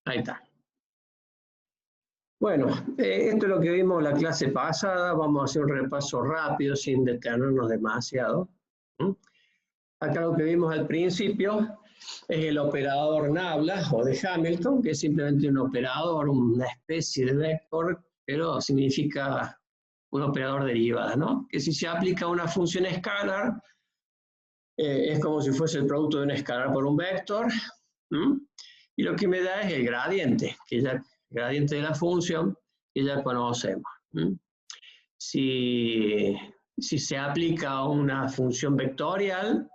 Ahí está. Bueno, esto es lo que vimos en la clase pasada. Vamos a hacer un repaso rápido sin detenernos demasiado. Acá lo que vimos al principio es el operador Nabla o de Hamilton, que es simplemente un operador, una especie de vector, pero significa un operador derivada, ¿no? Que si se aplica a una función escalar, es como si fuese el producto de un escalar por un vector, y lo que me da es el gradiente, gradiente de la función que ya conocemos. Si se aplica a una función vectorial,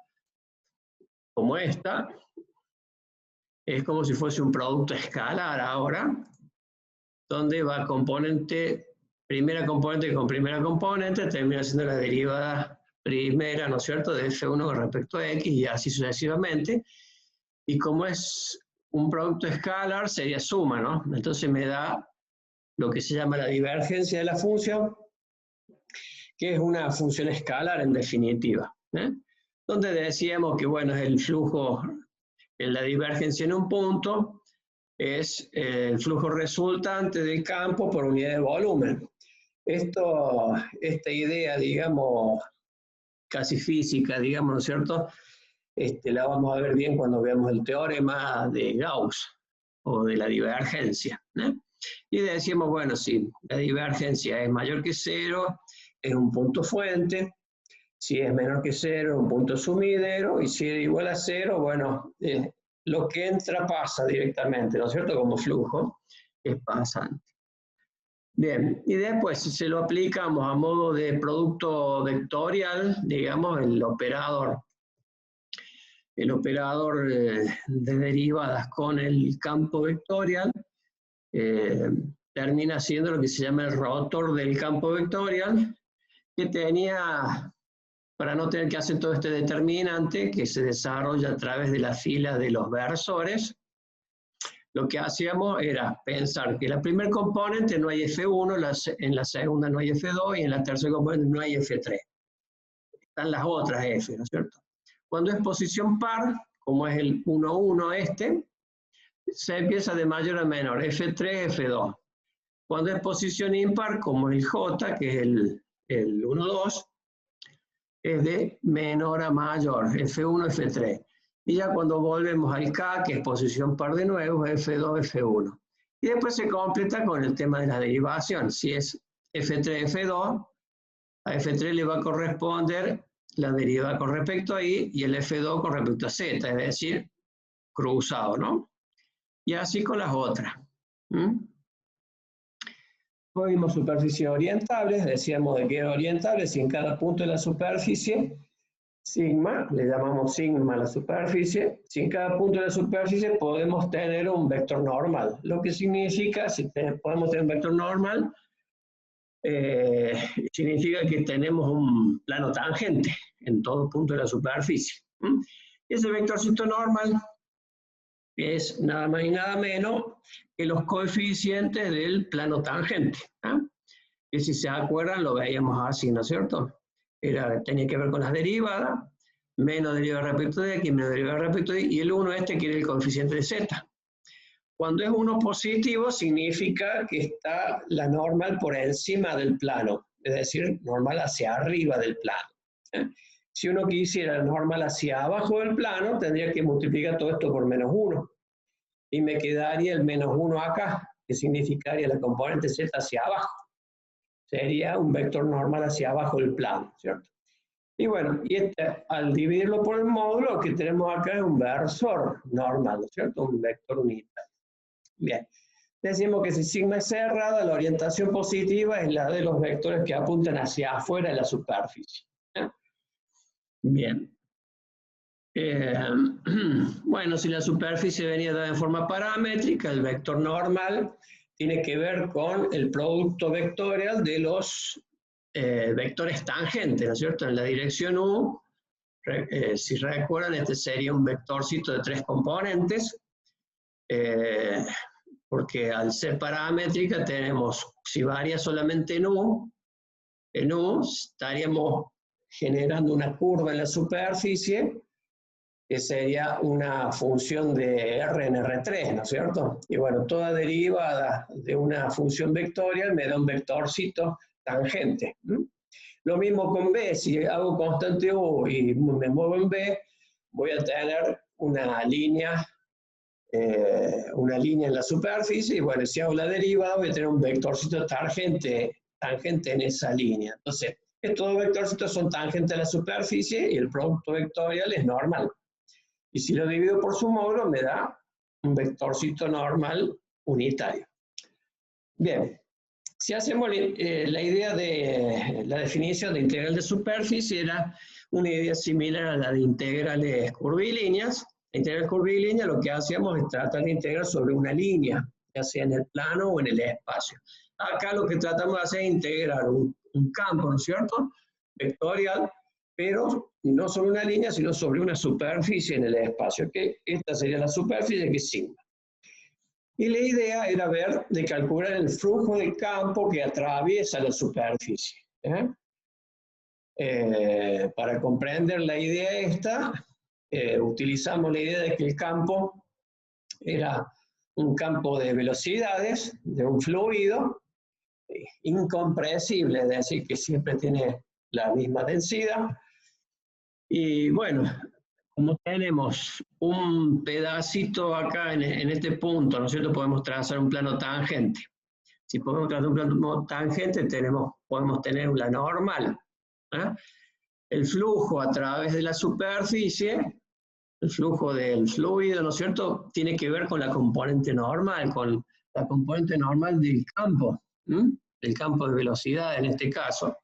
como esta, es como si fuese un producto escalar ahora, donde va primera componente con primera componente, termina siendo la derivada primera, ¿no es cierto?, de F1 con respecto a X, y así sucesivamente. Y como es un producto escalar, sería suma, ¿no? Entonces me da lo que se llama la divergencia de la función, que es una función escalar en definitiva, donde decíamos que, bueno, es el flujo, la divergencia en un punto, es el flujo resultante del campo por unidad de volumen. Esta idea, digamos, casi física, digamos, ¿no es cierto?, la vamos a ver bien cuando veamos el teorema de Gauss, o de la divergencia, Y decimos, bueno, si la divergencia es mayor que cero, es un punto fuente. Si es menor que cero, un punto sumidero. Y si es igual a cero, bueno, lo que entra pasa directamente, ¿no es cierto?, como flujo, es pasante. Bien, y después si se lo aplicamos a modo de producto vectorial, digamos, el operador de derivadas con el campo vectorial, termina siendo lo que se llama el rotor del campo vectorial, que tenía, para no tener que hacer todo este determinante que se desarrolla a través de la fila de los versores, lo que hacíamos era pensar que en la primera componente no hay F1, en la segunda no hay F2 y en la tercera componente no hay F3. Están las otras F, ¿no es cierto? Cuando es posición par, como es el 1, 1 se empieza de mayor a menor, F3, F2. Cuando es posición impar, como el J, que es el 1, 2, es de menor a mayor, F1, F3. Y ya cuando volvemos al K, que es posición par de nuevo, F2, F1. Y después se completa con el tema de la derivación. Si es F3, F2, a F3 le va a corresponder la derivada con respecto a I y el F2 con respecto a Z, es decir, cruzado, ¿no? Y así con las otras. Hoy vimos superficies orientables, decíamos de que era orientable si en cada punto de la superficie, sigma, le llamamos sigma a la superficie, si en cada punto de la superficie podemos tener un vector normal, lo que significa, si podemos tener un vector normal, significa que tenemos un plano tangente en todo punto de la superficie. Y ese vectorcito normal es nada más y nada menos que los coeficientes del plano tangente. Que si se acuerdan lo veíamos así, ¿no es cierto? Tenía que ver con las derivadas, menos derivada respecto de X, menos derivada respecto de Y, y el 1 que era el coeficiente de Z. Cuando es 1 positivo significa que está la normal por encima del plano, es decir, normal hacia arriba del plano. Si uno quisiera normal hacia abajo del plano, tendría que multiplicar todo esto por menos 1. Y me quedaría el menos 1 acá, que significaría la componente Z hacia abajo. Sería un vector normal hacia abajo del plano, ¿cierto? Y bueno, al dividirlo por el módulo, lo que tenemos acá es un versor normal, ¿no es cierto? Un vector unitario. Bien, decimos que si sigma es cerrada, la orientación positiva es la de los vectores que apuntan hacia afuera de la superficie. Bien. Bueno, si la superficie venía dada en forma paramétrica, el vector normal tiene que ver con el producto vectorial de los vectores tangentes, ¿no es cierto? En la dirección U, si recuerdan, este sería un vectorcito de 3 componentes, porque al ser paramétrica tenemos, si varía solamente en U estaríamos generando una curva en la superficie que sería una función de R en R3, ¿no es cierto? Y bueno, toda derivada de una función vectorial me da un vectorcito tangente. Lo mismo con B, si hago constante U y me muevo en B, voy a tener una línea en la superficie, y bueno, si hago la derivada voy a tener un vectorcito tangente en esa línea. Entonces, estos dos vectorcitos son tangentes a la superficie y el producto vectorial es normal. Y si lo divido por su módulo me da un vectorcito normal unitario. Bien, si hacemos la idea de la definición de integral de superficie, era una idea similar a la de integrales curvilíneas. La integral curvilínea lo que hacíamos es tratar de integrar sobre una línea, ya sea en el plano o en el espacio. Acá lo que tratamos de hacer es integrar un campo, ¿no es cierto?, vectorial, pero no sobre una línea, sino sobre una superficie en el espacio, que esta sería la superficie, que es sigma. Y la idea era de calcular el flujo del campo que atraviesa la superficie. Para comprender la idea esta, utilizamos la idea de que el campo era un campo de velocidades, de un fluido, incompresible, es decir, que siempre tiene la misma densidad. Y bueno, como tenemos un pedacito acá en este punto, ¿no es cierto?, podemos trazar un plano tangente. Si podemos trazar un plano tangente, podemos tener la normal. El flujo a través de la superficie, el flujo del fluido, ¿no es cierto?, tiene que ver con la componente normal, del campo, del campo de velocidad en este caso.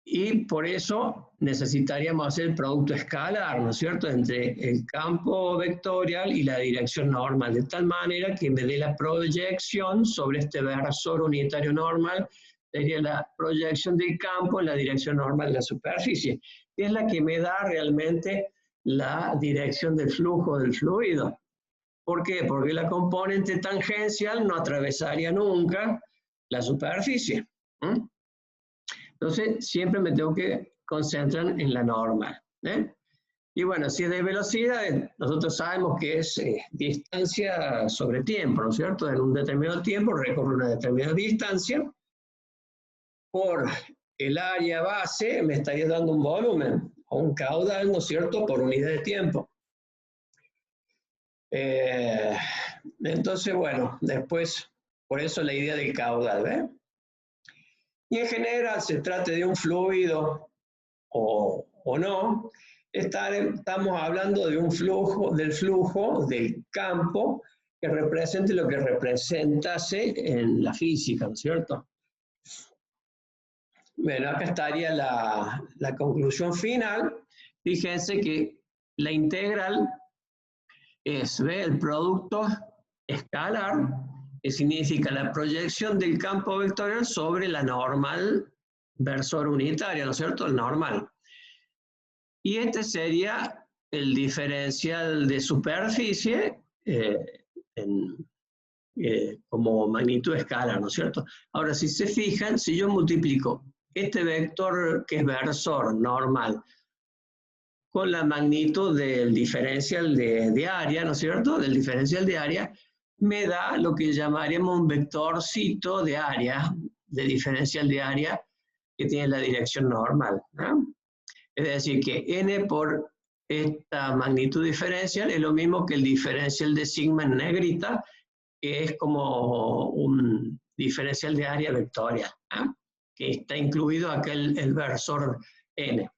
Y por eso necesitaríamos hacer el producto escalar, ¿no es cierto?, entre el campo vectorial y la dirección normal, de tal manera que me dé la proyección sobre este versor unitario normal, sería la proyección del campo en la dirección normal de la superficie, que es la que me da realmente la dirección del flujo del fluido. ¿Por qué? Porque la componente tangencial no atravesaría nunca la superficie. Entonces, siempre me tengo que concentrar en la normal. Y bueno, si es de velocidad, nosotros sabemos que es distancia sobre tiempo, ¿no es cierto? En un determinado tiempo recorre una determinada distancia. Por el área base me estaría dando un volumen o un caudal, ¿no es cierto?, por unidad de tiempo. Entonces, bueno, después, por eso la idea del caudal, Y en general, se trate de un fluido o no, estamos hablando de del flujo del campo que represente lo que representase en la física, ¿no es cierto? Bueno, acá estaría la conclusión final. Fíjense que la integral es el producto escalar, que significa la proyección del campo vectorial sobre la normal versor unitaria, ¿no es cierto?, el normal. Y este sería el diferencial de superficie como magnitud escalar, ¿no es cierto? Ahora, si se fijan, si yo multiplico este vector que es versor normal con la magnitud del diferencial de área, ¿no es cierto?, del diferencial de área, me da lo que llamaríamos un vectorcito de área, de diferencial de área, que tiene la dirección normal, ¿no? Es decir, que n por esta magnitud diferencial es lo mismo que el diferencial de sigma en negrita, que es como un diferencial de área vectorial, que está incluido acá el versor n.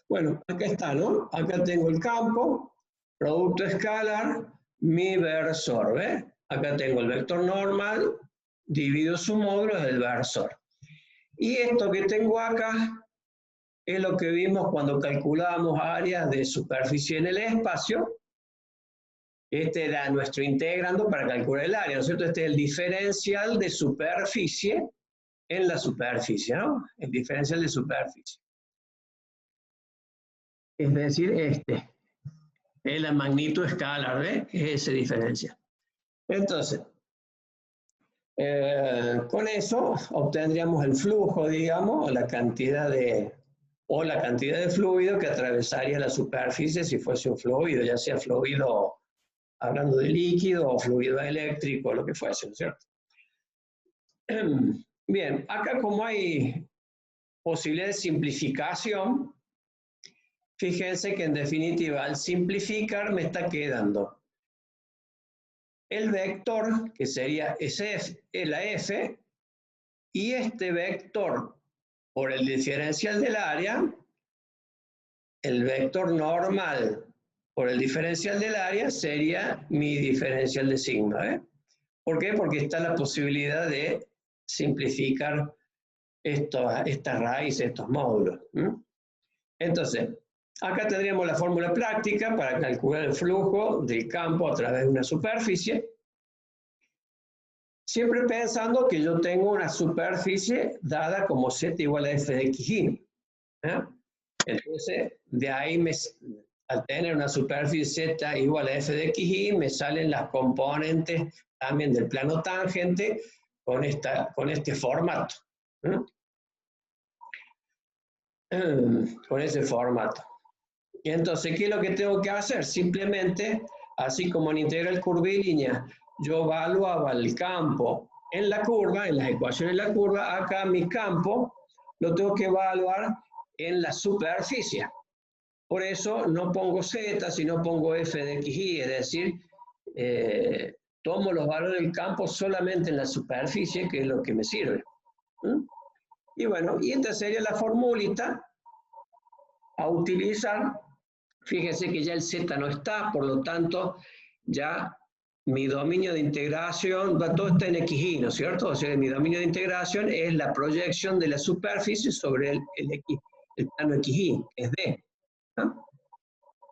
Bueno, acá está, ¿no? Acá tengo el campo, producto escalar, mi versor, ¿ves? Acá tengo el vector normal, divido su módulo del versor. Y esto que tengo acá es lo que vimos cuando calculábamos áreas de superficie en el espacio. Este era nuestro integrando para calcular el área, ¿no es cierto? Este es el diferencial de superficie en la superficie, ¿no? El diferencial de superficie. Es decir, este es la magnitud escalar, ¿ves? Es ese diferencial. Entonces, con eso obtendríamos el flujo, digamos, la cantidad de o la cantidad de fluido que atravesaría la superficie si fuese un fluido, ya sea fluido hablando de líquido o fluido eléctrico, lo que fuese, ¿no es cierto? Bien, acá como hay posibilidad de simplificación, fíjense que en definitiva al simplificar me está quedando el vector, que sería la f, y este vector por el diferencial del área, el vector normal por el diferencial del área sería mi diferencial de sigma. ¿Eh? ¿Por qué? Porque está la posibilidad de simplificar estas raíces, estos módulos. Entonces, acá tendríamos la fórmula práctica para calcular el flujo del campo a través de una superficie. Siempre pensando que yo tengo una superficie dada como z igual a f de xy. ¿Eh? Entonces, de ahí, al tener una superficie z igual a f de xy, me salen las componentes también del plano tangente con este formato. ¿Eh? Con ese formato. Y entonces, ¿qué es lo que tengo que hacer? Simplemente, así como en integral curvilínea, yo evaluaba el campo en la curva, en las ecuaciones de la curva, acá mi campo lo tengo que evaluar en la superficie. Por eso no pongo z, sino pongo f de xy, es decir, tomo los valores del campo solamente en la superficie, que es lo que me sirve. Y bueno, y esta sería la formulita a utilizar. Fíjense que ya el z no está, por lo tanto, ya mi dominio de integración, todo está en xy, ¿no es cierto? O sea, mi dominio de integración es la proyección de la superficie sobre el plano xy, es D. ¿No?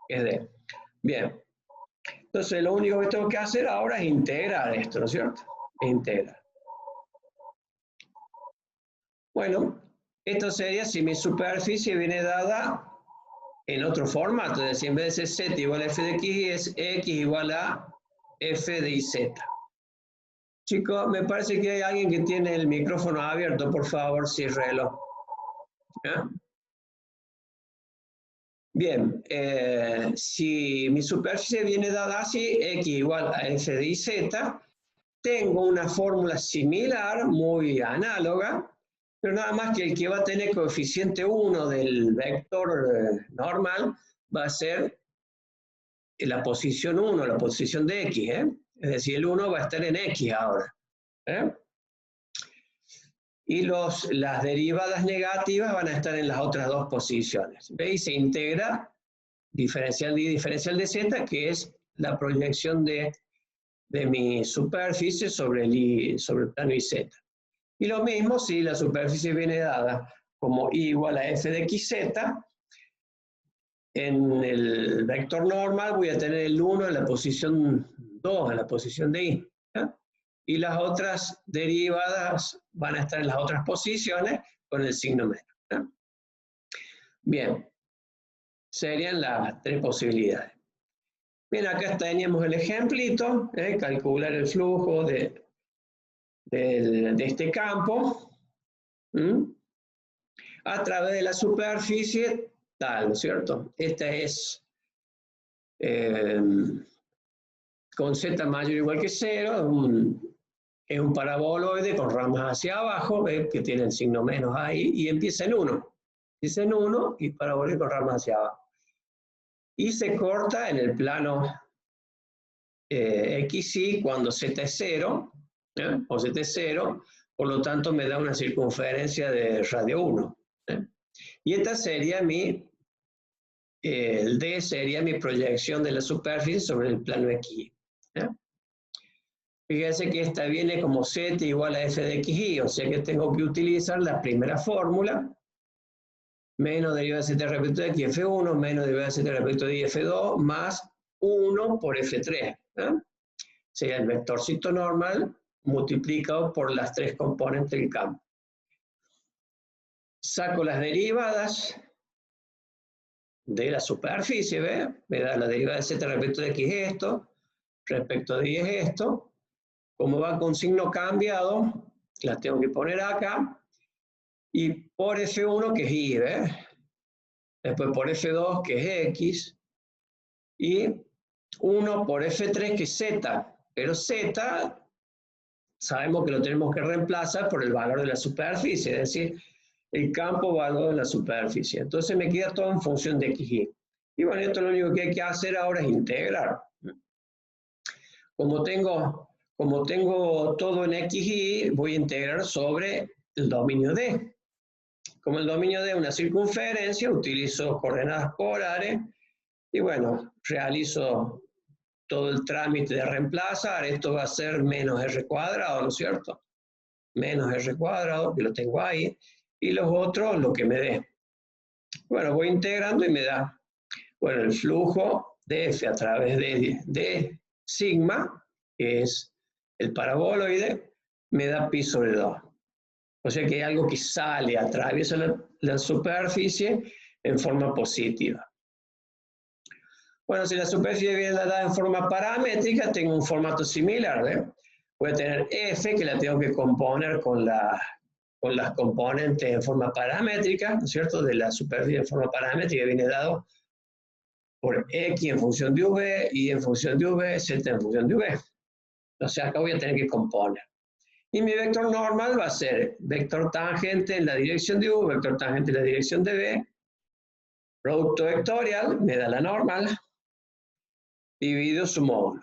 Es D. Bien. Entonces, lo único que tengo que hacer ahora es integrar esto, ¿no es cierto? Integrar. Bueno, esto sería si mi superficie viene dada en otro formato, es decir, en vez de ser z igual a f de xy, es x igual a f de iz. Chicos, me parece que hay alguien que tiene el micrófono abierto, por favor, ciérrelo. ¿Eh? Bien, si mi superficie viene dada así, x igual a f de iz, tengo una fórmula similar, muy análoga, pero nada más que el que va a tener coeficiente 1 del vector normal va a ser la posición 1, la posición de x. Es decir, el 1 va a estar en x ahora. Y las derivadas negativas van a estar en las otras dos posiciones. ¿Veis? Se integra diferencial y diferencial de z, que es la proyección de mi superficie sobre el plano iz. Y lo mismo si la superficie viene dada como i igual a f de xz, en el vector normal voy a tener el 1 en la posición 2, en la posición de i. Y las otras derivadas van a estar en las otras posiciones con el signo menos. Bien, serían las tres posibilidades. Bien, acá teníamos el ejemplito, calcular el flujo de este campo a través de la superficie tal, ¿no es cierto? Esta es con z mayor o igual que 0, es un paraboloide con ramas hacia abajo, ¿ves? Que tiene el signo menos ahí, y empieza en 1. Empieza en 1 y paraboloide con ramas hacia abajo. Y se corta en el plano xy cuando z es 0, o z es 0, por lo tanto me da una circunferencia de radio 1. Y esta sería el D sería mi proyección de la superficie sobre el plano xy. Fíjense que esta viene como z igual a f de xy, o sea que tengo que utilizar la primera fórmula, menos derivada de z respecto de x, f1, menos derivada de z respecto de y, f2, más 1 por f3. Sería el vectorcito normal multiplicado por las tres componentes del campo. Saco las derivadas de la superficie, ¿ve? Me da la derivada de z respecto de x esto, respecto de y es esto. Como va con signo cambiado, las tengo que poner acá. Y por F1, que es y, ¿ves? después por F2, que es X, y 1 por F3, que es Z, pero Z sabemos que lo tenemos que reemplazar por el valor de la superficie, es decir, el campo valor de la superficie. Entonces me queda todo en función de XY. Y bueno, esto lo único que hay que hacer ahora es integrar. Como tengo todo en XY, voy a integrar sobre el dominio D. Como el dominio D es una circunferencia, utilizo coordenadas polares y bueno, realizo todo el trámite de reemplazar. Esto va a ser menos R cuadrado, ¿no es cierto? Menos R cuadrado, que lo tengo ahí, y los otros lo que me dé. Bueno, voy integrando y me da, bueno, el flujo de F a través de sigma, que es el paraboloide, me da pi sobre 2. O sea que hay algo que sale, atraviesa la superficie en forma positiva. Bueno, si la superficie viene dada en forma paramétrica, tengo un formato similar, ¿eh? Voy a tener F, que la tengo que componer con las componentes en forma paramétrica, ¿no es cierto? De la superficie en forma paramétrica viene dado por X en función de V, Y en función de V, Z en función de V. O sea, acá voy a tener que componer. Y mi vector normal va a ser vector tangente en la dirección de U, vector tangente en la dirección de V, producto vectorial, me da la normal, dividido su módulo.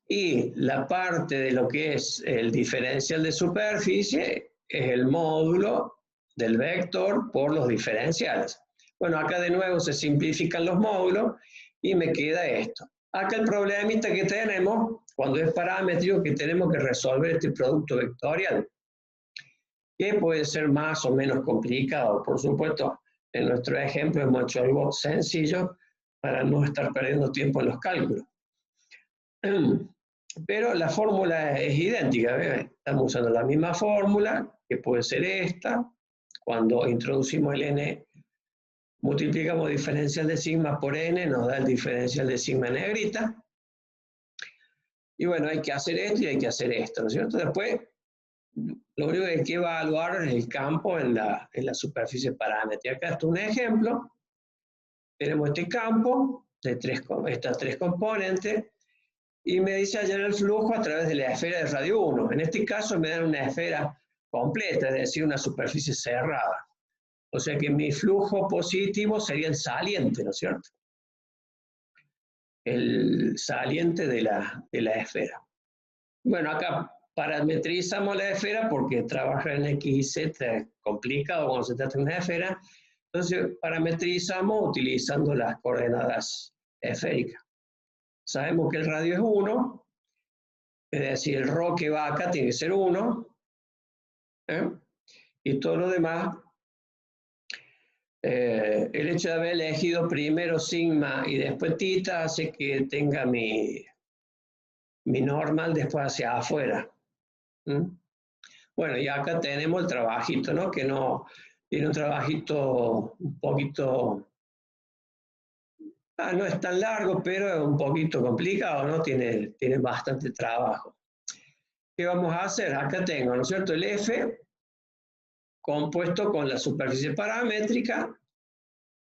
Y la parte de lo que es el diferencial de superficie es el módulo del vector por los diferenciales. Bueno, acá de nuevo se simplifican los módulos y me queda esto. Acá el problemita que tenemos, cuando es paramétrico, que tenemos que resolver este producto vectorial, que puede ser más o menos complicado. Por supuesto, en nuestro ejemplo hemos hecho algo sencillo para no estar perdiendo tiempo en los cálculos. Pero la fórmula es idéntica, ¿ves? Estamos usando la misma fórmula, que puede ser esta. Cuando introducimos el n, multiplicamos diferencial de sigma por n, nos da el diferencial de sigma en negrita. Y bueno, hay que hacer esto y hay que hacer esto, ¿no es cierto? Después, lo único que hay que evaluar es el campo en la superficie paramétrica. Acá está un ejemplo. Tenemos este campo de estas tres componentes. Y me dice hallar el flujo a través de la esfera de radio 1. En este caso me dan una esfera completa, es decir, una superficie cerrada. O sea que mi flujo positivo sería el saliente, ¿no es cierto? El saliente de la esfera. Bueno, acá parametrizamos la esfera porque trabajar en X y Z es complicado cuando se trata de una esfera. Entonces parametrizamos utilizando las coordenadas esféricas. Sabemos que el radio es 1, es decir, el ρ que va acá tiene que ser 1, ¿eh? Y todo lo demás, el hecho de haber elegido primero sigma y después tita hace que tenga mi normal después hacia afuera. Bueno, y acá tenemos el trabajito, ¿no? Que no tiene un trabajito un poquito... no es tan largo, pero es un poquito complicado, ¿no? Tiene bastante trabajo. ¿Qué vamos a hacer? Acá tengo, ¿no es cierto? El F compuesto con la superficie paramétrica.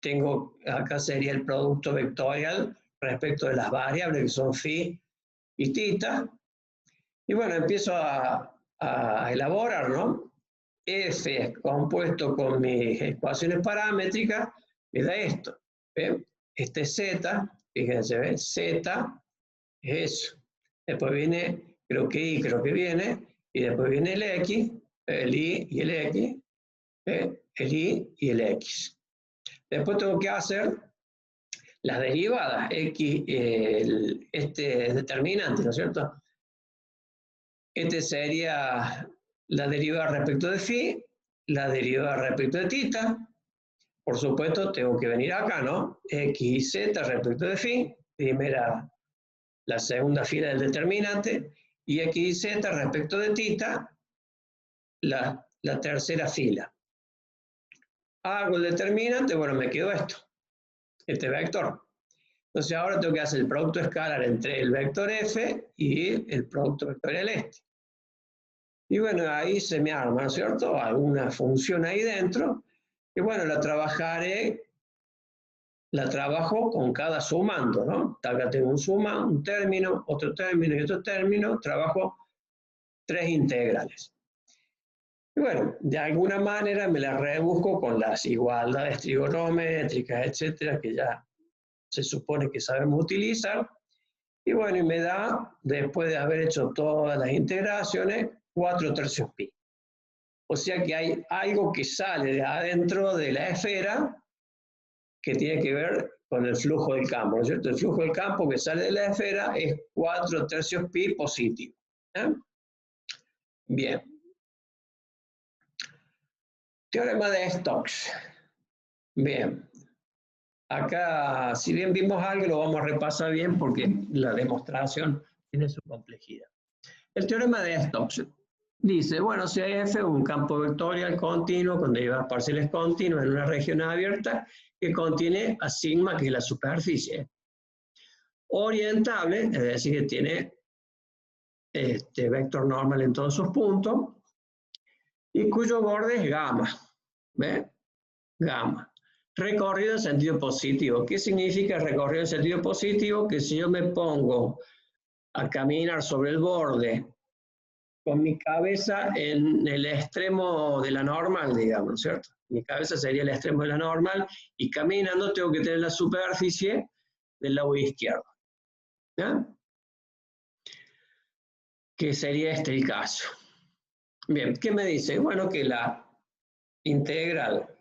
Tengo, acá sería el producto vectorial respecto de las variables que son phi y tita. Y bueno, empiezo a elaborar, ¿no? F compuesto con mis ecuaciones paramétricas me da esto. ¿Ven? Este Z, fíjense, ¿ven? Z es eso. Después viene, creo que Y, creo que viene, y después viene el X, el Y y el X, el Y y el X. Después tengo que hacer las derivadas, X, este determinante, ¿no es cierto? Este sería la derivada respecto de phi, la derivada respecto de tita. Por supuesto, tengo que venir acá, ¿no? X y Z respecto de phi, primera, la segunda fila del determinante, y X y Z respecto de tita, la tercera fila. Hago el determinante, bueno, me quedó esto, este vector. Entonces ahora tengo que hacer el producto escalar entre el vector F y el producto vectorial este. Y bueno, ahí se me arma, ¿no es cierto? Alguna función ahí dentro. Y bueno, la trabajaré la trabajo con cada sumando, ¿no? Acá tengo un término, otro término y otro término, trabajo 3 integrales. Y bueno, de alguna manera me las rebusco con las igualdades trigonométricas, etcétera, que ya se supone que sabemos utilizar. Y bueno, y me da, después de haber hecho todas las integraciones, 4/3 pi. O sea que hay algo que sale de adentro de la esfera que tiene que ver con el flujo del campo, ¿no es cierto? El flujo del campo que sale de la esfera es 4/3 pi positivo. ¿Eh? Bien. Teorema de Stokes. Bien. Acá, si bien vimos algo, lo vamos a repasar bien porque la demostración tiene su complejidad. El teorema de Stokes dice, bueno, si hay F, un campo vectorial continuo con derivadas parciales continuas en una región abierta que contiene a sigma, que es la superficie. Orientable, es decir, que tiene vector normal en todos sus puntos, y cuyo borde es gamma. ¿Ve? Gamma. Recorrido en sentido positivo. ¿Qué significa recorrido en sentido positivo? Que si yo me pongo a caminar sobre el borde con mi cabeza en el extremo de la normal, digamos, ¿cierto? Mi cabeza sería el extremo de la normal y caminando tengo que tener la superficie del lado izquierdo. ¿Ya? Que sería este el caso. Bien, ¿qué me dice? Bueno, que la integral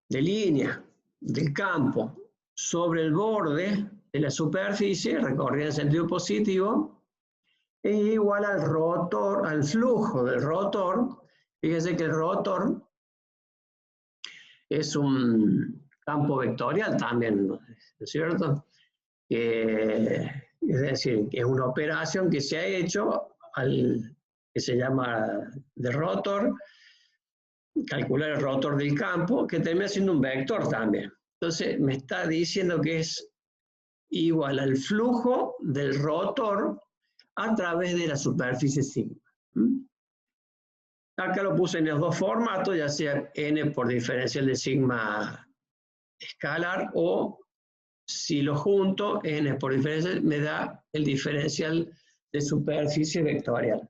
de línea del campo sobre el borde de la superficie, recorrida en sentido positivo, es igual al rotor, al flujo del rotor. Fíjense que el rotor es un campo vectorial también, ¿no es cierto? Es decir, es una operación que se ha hecho que se llama de rotor, calcular el rotor del campo, que termina siendo un vector también. Entonces me está diciendo que es igual al flujo del rotor a través de la superficie sigma. Acá lo puse en los dos formatos, ya sea n por diferencial de sigma escalar, o si lo junto, n por diferencial me da el diferencial de superficie vectorial.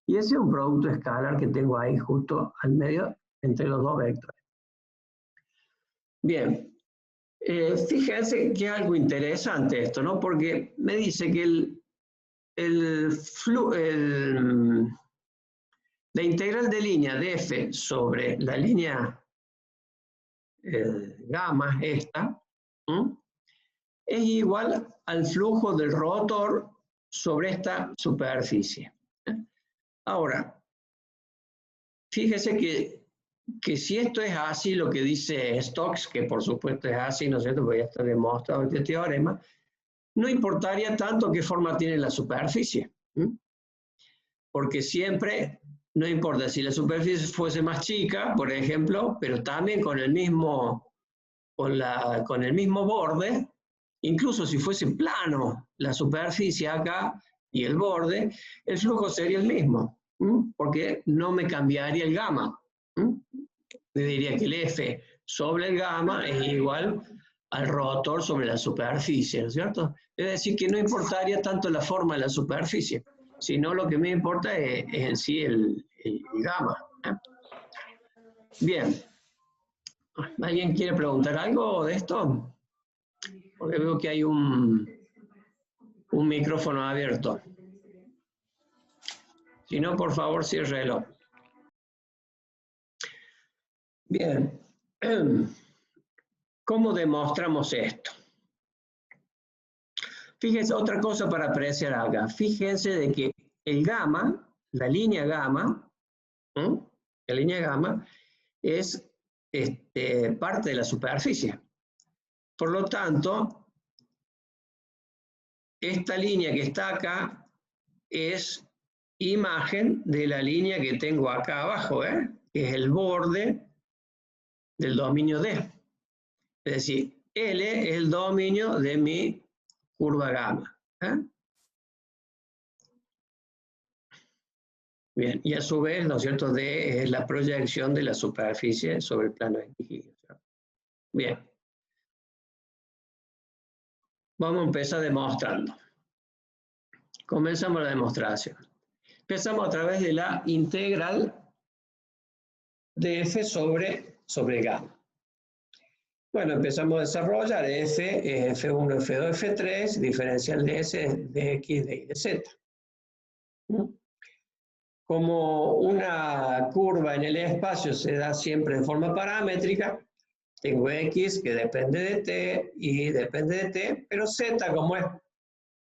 Y ese es un producto escalar que tengo ahí justo al medio entre los dos vectores. Bien, fíjense que es algo interesante esto, ¿no? Porque me dice que la integral de línea de f sobre la línea gamma, esta, es igual al flujo del rotor sobre esta superficie. Ahora, fíjese que si esto es así, lo que dice Stokes, que por supuesto es así, ¿no es cierto? Porque ya está demostrado este teorema, no importaría tanto qué forma tiene la superficie. Porque siempre, no importa si la superficie fuese más chica, por ejemplo, pero también con el mismo borde, incluso si fuese plano la superficie acá y el borde, el flujo sería el mismo, porque no me cambiaría el gamma. Le diría que el F sobre el gamma es igual al rotor sobre la superficie, ¿no es cierto? Es decir, que no importaría tanto la forma de la superficie, sino lo que me importa es en sí el gamma. Bien. ¿Alguien quiere preguntar algo de esto? Porque veo que hay un micrófono abierto. Si no, por favor, ciérrelo. Bien. ¿Cómo demostramos esto? Fíjense, otra cosa para apreciar acá. Fíjense de que el gamma, la línea gamma, es parte de la superficie. Por lo tanto, esta línea que está acá es imagen de la línea que tengo acá abajo, que es el borde del dominio D. Es decir, L es el dominio de mi curva gamma. Bien, y a su vez, ¿no es cierto?, D es la proyección de la superficie sobre el plano X. Bien. Vamos a empezar demostrando. Comenzamos la demostración. Empezamos a través de la integral de f sobre gamma. Bueno, empezamos a desarrollar f, f1, f2, f3, diferencial de s, de x, de y, de z. Como una curva en el espacio se da siempre de forma paramétrica, tengo x que depende de t, y depende de t, pero z, como es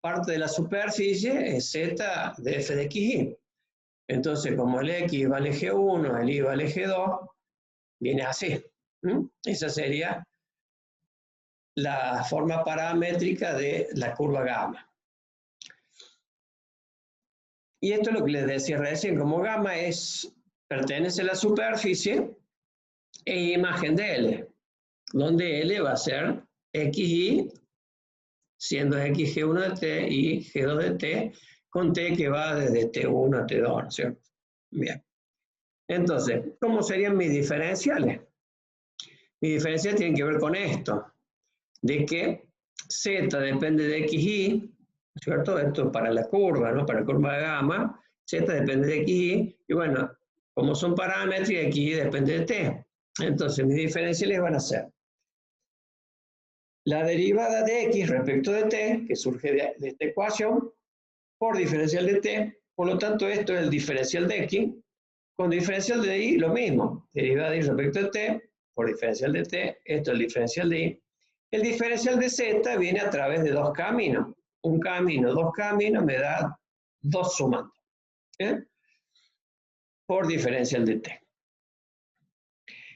parte de la superficie, es z de f de x, y. Entonces, como el x vale g1, el y vale g2, viene así. Esa sería la forma paramétrica de la curva gamma. Y esto es lo que les decía recién, como gamma pertenece a la superficie e imagen de L, donde L va a ser xy, siendo x g1 de t y g2 de t, con t que va desde t1 a t2, ¿no es cierto? Bien. Entonces, ¿cómo serían mis diferenciales? Mis diferenciales tienen que ver con esto, de que z depende de xy, ¿cierto? Esto para la curva, ¿no? Para la curva de gamma, z depende de xy, y bueno, como son parámetros, xy depende de t. Entonces, mis diferenciales van a ser la derivada de x respecto de t, que surge de esta ecuación, por diferencial de t. Por lo tanto, esto es el diferencial de x. Con diferencial de y, lo mismo. Derivada de y respecto de t, por diferencial de t. Esto es el diferencial de y. El diferencial de z viene a través de dos caminos. Un camino, dos caminos, me da 2 sumando. Por diferencial de t.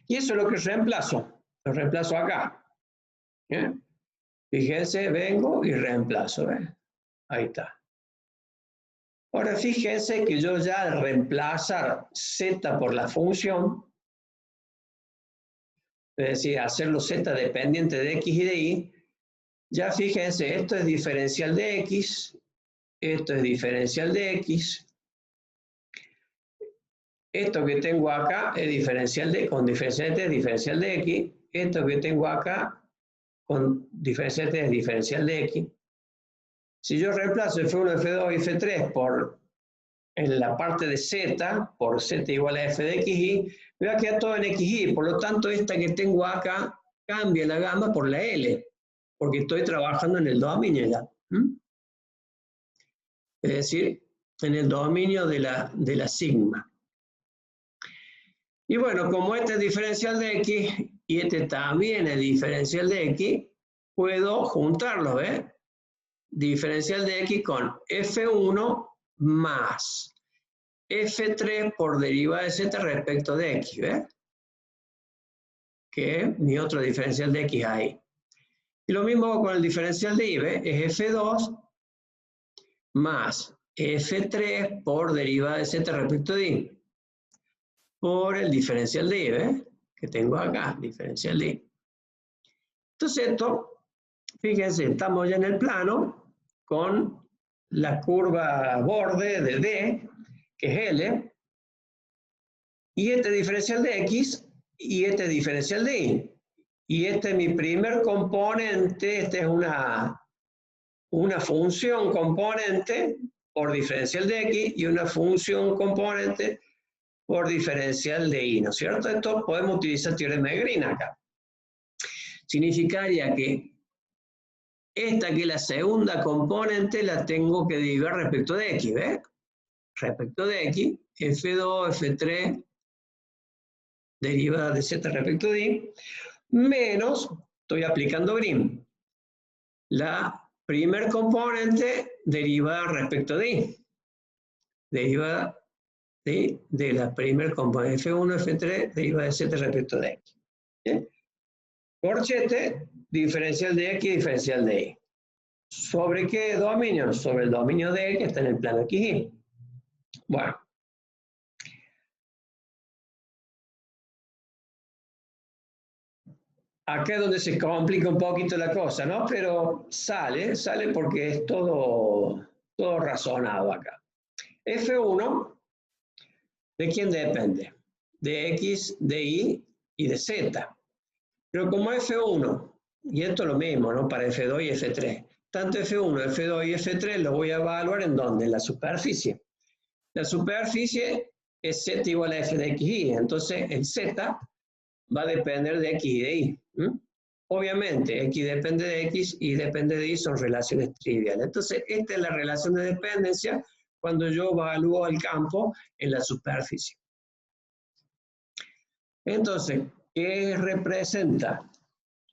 Y eso es lo que reemplazo. Lo reemplazo acá. Fíjense, vengo y reemplazo. Ahí está. Ahora fíjense que yo ya al reemplazar z por la función, es decir, hacerlo z dependiente de x y de y, ya fíjense, esto es diferencial de x, esto es diferencial de x, esto que tengo acá es diferencial con diferencial de t es diferencial de x, esto que tengo acá con diferencial de t es diferencial de x. Si yo reemplazo f1, f2 y f3 en la parte de z, por z igual a f de xy, me va a quedar todo en xy, por lo tanto esta que tengo acá cambia la gamma por la L, porque estoy trabajando en el dominio ya. Es decir, en el dominio de la sigma. Y bueno, como este es diferencial de x y este también es diferencial de x, puedo juntarlos, ¿ves? Diferencial de x con f1 más f3 por derivada de z respecto de x, ¿ves? Que es mi otro diferencial de x ahí. Y lo mismo con el diferencial de y, ¿ves? Es f2 más f3 por derivada de z respecto de y. Por el diferencial de y, ¿ves? Que tengo acá, diferencial de y. Entonces esto, fíjense, estamos ya en el plano con la curva borde de D, que es L, y este diferencial de X, y este diferencial de Y. Y este es mi primer componente, esta es una función componente por diferencial de X y una función componente por diferencial de Y, ¿no es cierto? Esto podemos utilizar el teorema de Green acá. Significaría que esta que es la segunda componente la tengo que dividir respecto de X, ¿ves? Respecto de X, F2, F3, derivada de Z respecto de Y, menos, estoy aplicando Green, la primer componente derivada respecto de Y. Derivada de la primer componente, F1, F3, derivada de Z respecto de X. ¿Bien? Corchete, diferencial de X, diferencial de Y. ¿Sobre qué dominio? Sobre el dominio de que está en el plano XY. Bueno. Acá es donde se complica un poquito la cosa, ¿no? Pero sale porque es todo razonado acá. F1, ¿de quién depende? De X, de Y y de Z. Pero como F1, y esto es lo mismo, ¿no? Para F2 y F3. tanto F1, F2 y F3 los voy a evaluar ¿en dónde? En la superficie. La superficie es Z igual a F de X, Y. Entonces, el Z va a depender de X y de Y. Obviamente, X depende de X y depende de Y, son relaciones triviales. Entonces, esta es la relación de dependencia cuando yo evalúo el campo en la superficie. Entonces, ¿qué representa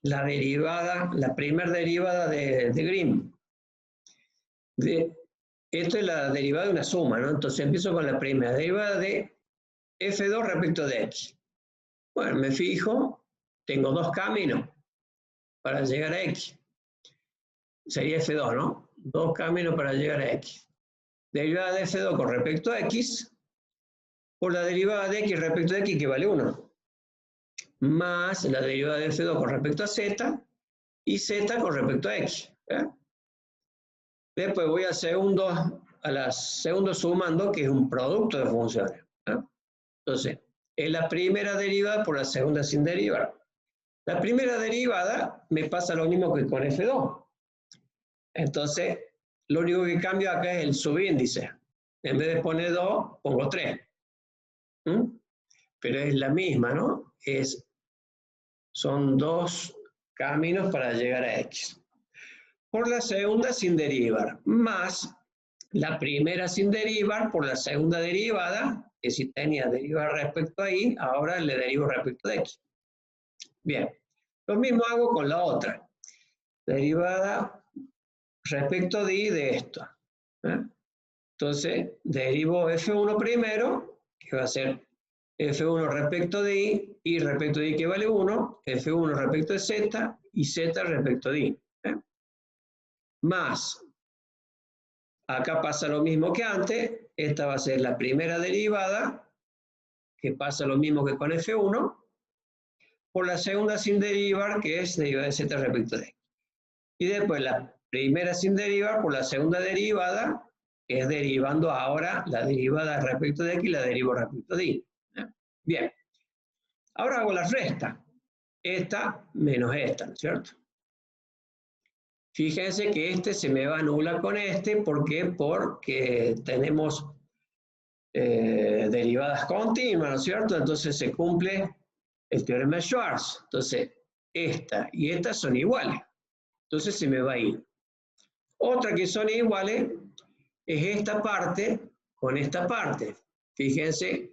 la derivada, la primera derivada de Green? Esto es la derivada de una suma, ¿no? Entonces empiezo con la primera derivada de F2 respecto de X. Bueno, me fijo, tengo dos caminos para llegar a X. Sería F2, ¿no? Dos caminos para llegar a X. Derivada de F2 con respecto a X por la derivada de X respecto a X, que vale 1. Más la derivada de F2 con respecto a Z y Z con respecto a X. Después voy al segundo sumando, que es un producto de funciones. Entonces, es la primera derivada por la segunda sin derivar. La primera derivada me pasa lo mismo que con F2. Entonces, lo único que cambio acá es el subíndice. En vez de poner 2, pongo 3. Pero es la misma, ¿no? Son dos caminos para llegar a X. Por la segunda sin derivar, más la primera sin derivar por la segunda derivada, que si tenía derivar respecto a Y, ahora le derivo respecto de X. Bien, lo mismo hago con la otra. Derivada respecto de Y de esto. Entonces, derivo F1 primero, que va a ser F1 respecto de Y respecto de Y que vale 1, F1 respecto de Z y Z respecto de Y. Más, acá pasa lo mismo que antes, esta va a ser la primera derivada, que pasa lo mismo que con F1, por la segunda sin derivar, que es derivada de Z respecto de X. Y después la primera sin derivar por la segunda derivada, que es derivando ahora la derivada respecto de X y la derivo respecto de Y. Bien, ahora hago la resta. Esta menos esta, ¿no es cierto? Fíjense que este se me va a anular con este. ¿Por qué? Porque tenemos derivadas continuas, ¿no es cierto? Entonces se cumple el teorema de Schwarz. Entonces, esta y esta son iguales. Entonces se me va a ir. Otra que son iguales es esta parte con esta parte. Fíjense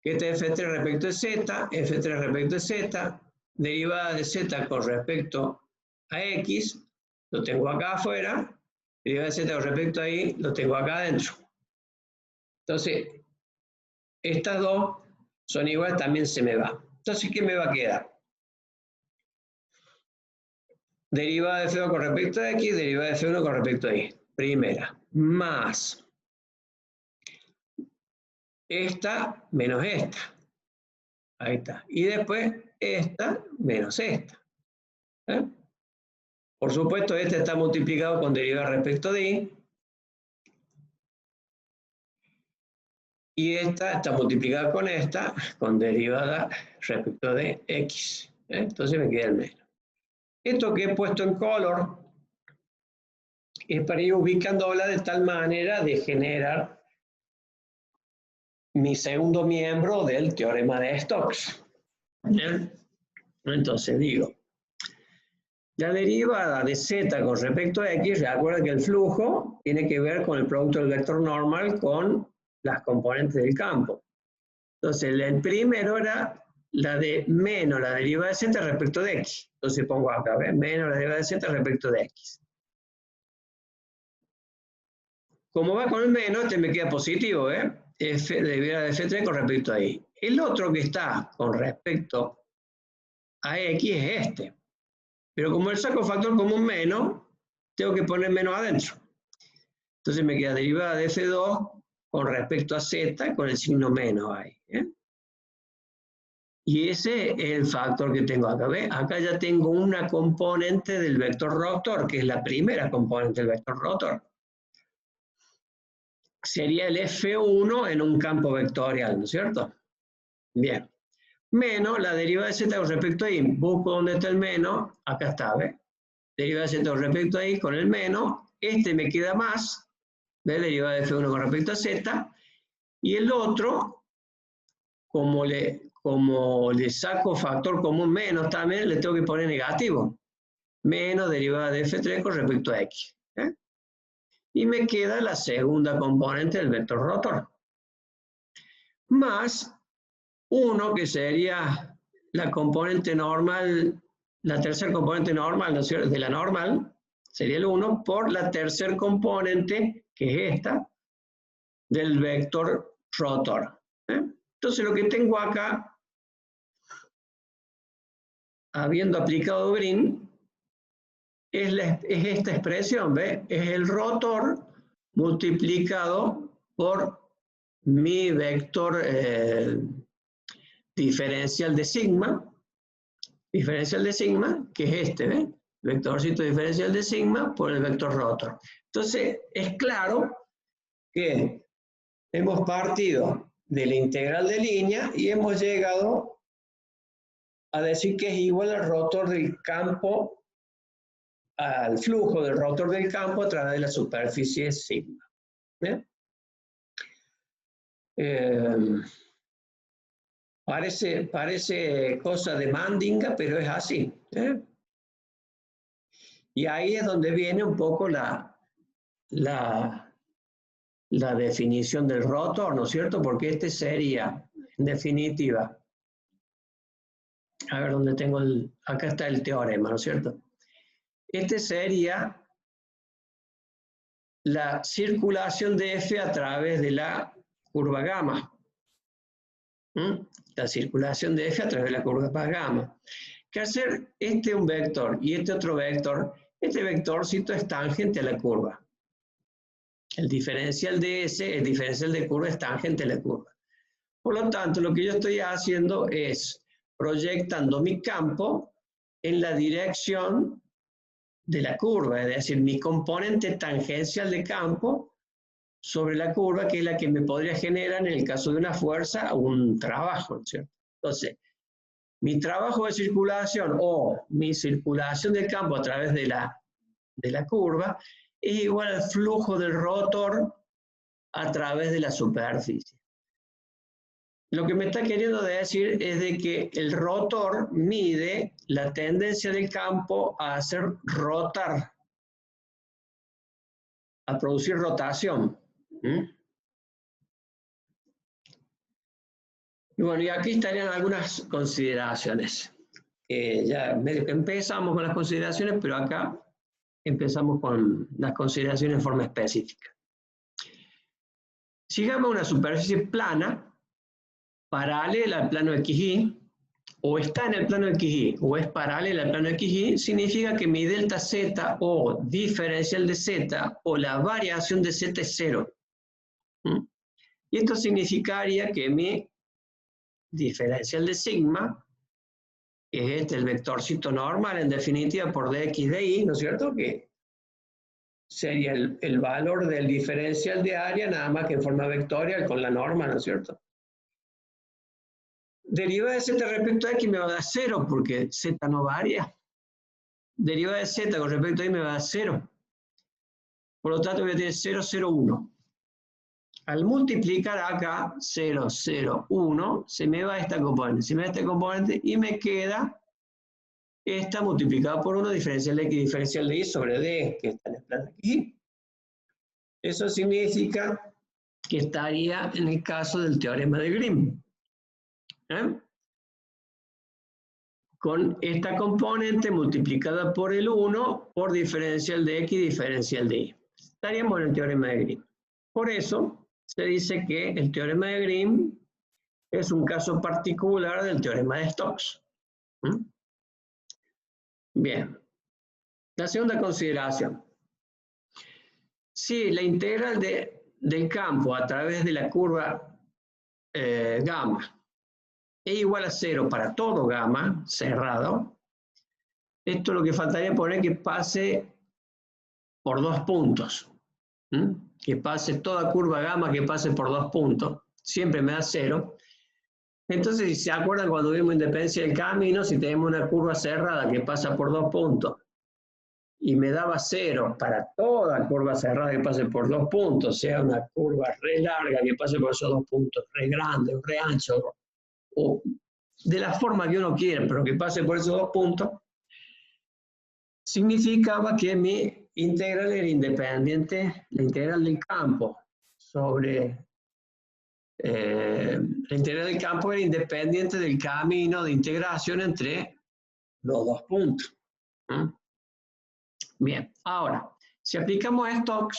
que este F3 respecto de Z, F3 respecto de Z, derivada de Z con respecto a X, lo tengo acá afuera, derivada de Z con respecto a Y, lo tengo acá adentro. Entonces, estas dos son iguales, también se me va. Entonces, ¿qué me va a quedar? Derivada de F2 con respecto a X, derivada de F1 con respecto a Y. Primera, más esta menos esta. Ahí está. Y después esta menos esta. Por supuesto, este está multiplicado con derivada respecto de Y. Y esta está multiplicada con esta, con derivada respecto de X. Entonces me queda el menos. Esto que he puesto en color es para ir ubicándola de tal manera de generar mi segundo miembro del teorema de Stokes. ¿Bien? Entonces digo, la derivada de Z con respecto a X, recuerda que el flujo tiene que ver con el producto del vector normal con las componentes del campo. Entonces, el primero era la de menos la derivada de Z respecto de X. Entonces pongo acá, ¿ves? Menos la derivada de Z respecto de X. Como va con el menos, este me queda positivo, F derivada de F3 con respecto a Y. El otro que está con respecto a X es este. Pero como el saco factor común menos, tengo que poner menos adentro. Entonces me queda derivada de F2 con respecto a Z con el signo menos ahí. Y ese es el factor que tengo acá. ¿Ves? Acá ya tengo una componente del vector rotor, que es la primera componente del vector rotor. Sería el F1 en un campo vectorial, ¿no es cierto? Bien. Menos la derivada de Z con respecto a Y. Busco dónde está el menos. Acá está, ¿ves? derivada de z con respecto a y con el menos, este me queda más, ¿ves? Derivada de f1 con respecto a z, y el otro, como le saco factor común menos también, le tengo que poner negativo, menos derivada de f3 con respecto a x. Y me queda la segunda componente del vector rotor, más 1, que sería la componente normal, la tercera componente normal, ¿no es cierto?, de la normal, sería el 1, por la tercera componente, que es esta, del vector rotor. Entonces lo que tengo acá, habiendo aplicado Green, es esta expresión, ¿ves? Es el rotor multiplicado por mi vector diferencial de sigma, que es este, ¿ves? Vectorcito diferencial de sigma por el vector rotor. Entonces, es claro que hemos partido de la integral de línea y hemos llegado a decir que es igual al rotor del campo, al flujo del rotor del campo a través de la superficie sigma. Parece cosa de mandinga, pero es así. Y ahí es donde viene un poco la definición del rotor, ¿no es cierto? Porque este sería, en definitiva, a ver dónde tengo acá está el teorema, ¿no es cierto? Este sería la circulación de F a través de la curva gamma. La circulación de F a través de la curva gamma. Que hacer este un vector y este otro vector, este vectorcito es tangente a la curva. El diferencial de S, el diferencial de curva es tangente a la curva. Por lo tanto, lo que yo estoy haciendo es proyectando mi campo en la dirección de la curva, es decir, mi componente tangencial de campo sobre la curva, que es la que me podría generar en el caso de una fuerza un trabajo, ¿cierto? Entonces, mi trabajo de circulación o mi circulación del campo a través de la curva es igual al flujo del rotor a través de la superficie. Lo que me está queriendo decir es de que el rotor mide la tendencia del campo a hacer rotar, a producir rotación. Y bueno, y aquí estarían algunas consideraciones. Ya medio que empezamos con las consideraciones, pero acá empezamos con las consideraciones en forma específica. Sigamos una superficie plana, paralela al plano XY, o está en el plano XY, o es paralela al plano XY, significa que mi delta Z o diferencial de Z o la variación de Z es 0. Y esto significaría que mi diferencial de sigma, que es el vectorcito normal, en definitiva, por dx de y, ¿no es cierto? Que sería el valor del diferencial de área, nada más que en forma vectorial con la norma, ¿no es cierto? Derivada de z respecto a x me va a dar 0, porque z no varía. Derivada de z con respecto a y me va a dar 0. Por lo tanto, voy a tener 0, 0, 1. Al multiplicar acá 0, 0, 1, se me va esta componente. Se me va esta componente y me queda esta multiplicada por 1, diferencial de x, diferencial de y sobre d, que está en el plano aquí. Eso significa que estaría en el caso del teorema de Green. Con esta componente multiplicada por el 1 por diferencial de x, diferencial de y. Estaríamos en el teorema de Green. Por eso se dice que el teorema de Green es un caso particular del teorema de Stokes. Bien. La segunda consideración. Si la integral del campo a través de la curva gamma es igual a 0 para todo gamma cerrado, esto lo que faltaría poner que pase por 2 puntos. Que pase toda curva gamma que pase por 2 puntos. Siempre me da 0. Entonces, si se acuerdan cuando vimos independencia del camino, si tenemos una curva cerrada que pasa por 2 puntos y me daba 0 para toda curva cerrada que pase por 2 puntos, sea una curva re larga que pase por esos 2 puntos, re grande o re ancho, o de la forma que uno quiera, pero que pase por esos 2 puntos, significaba que mi integral era independiente, la integral del campo sobre la integral del campo era independiente del camino de integración entre los 2 puntos. ¿Mm? Bien, ahora, si aplicamos a Stokes,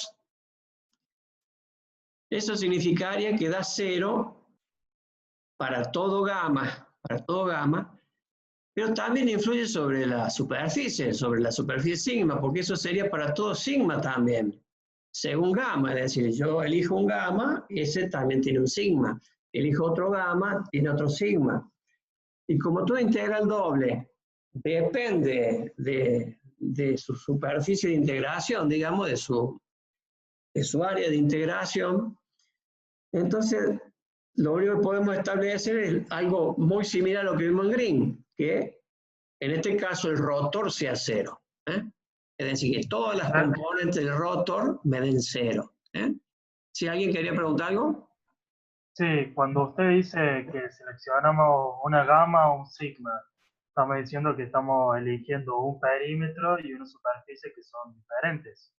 eso significaría que da 0 para todo gamma, pero también influye sobre la superficie sigma, porque eso sería para todo sigma también, según gamma, es decir, yo elijo un gamma, ese también tiene un sigma, elijo otro gamma, tiene otro sigma. Y como toda integral doble depende de su superficie de integración, digamos, de su área de integración, entonces lo único que podemos establecer es algo muy similar a lo que vimos en Green, que en este caso el rotor sea 0. Es decir, que todas las componentes del rotor me den 0. Si alguien quería preguntar algo. Sí, cuando usted dice que seleccionamos una gamma o un sigma, estamos diciendo que estamos eligiendo un perímetro y una superficie que son diferentes.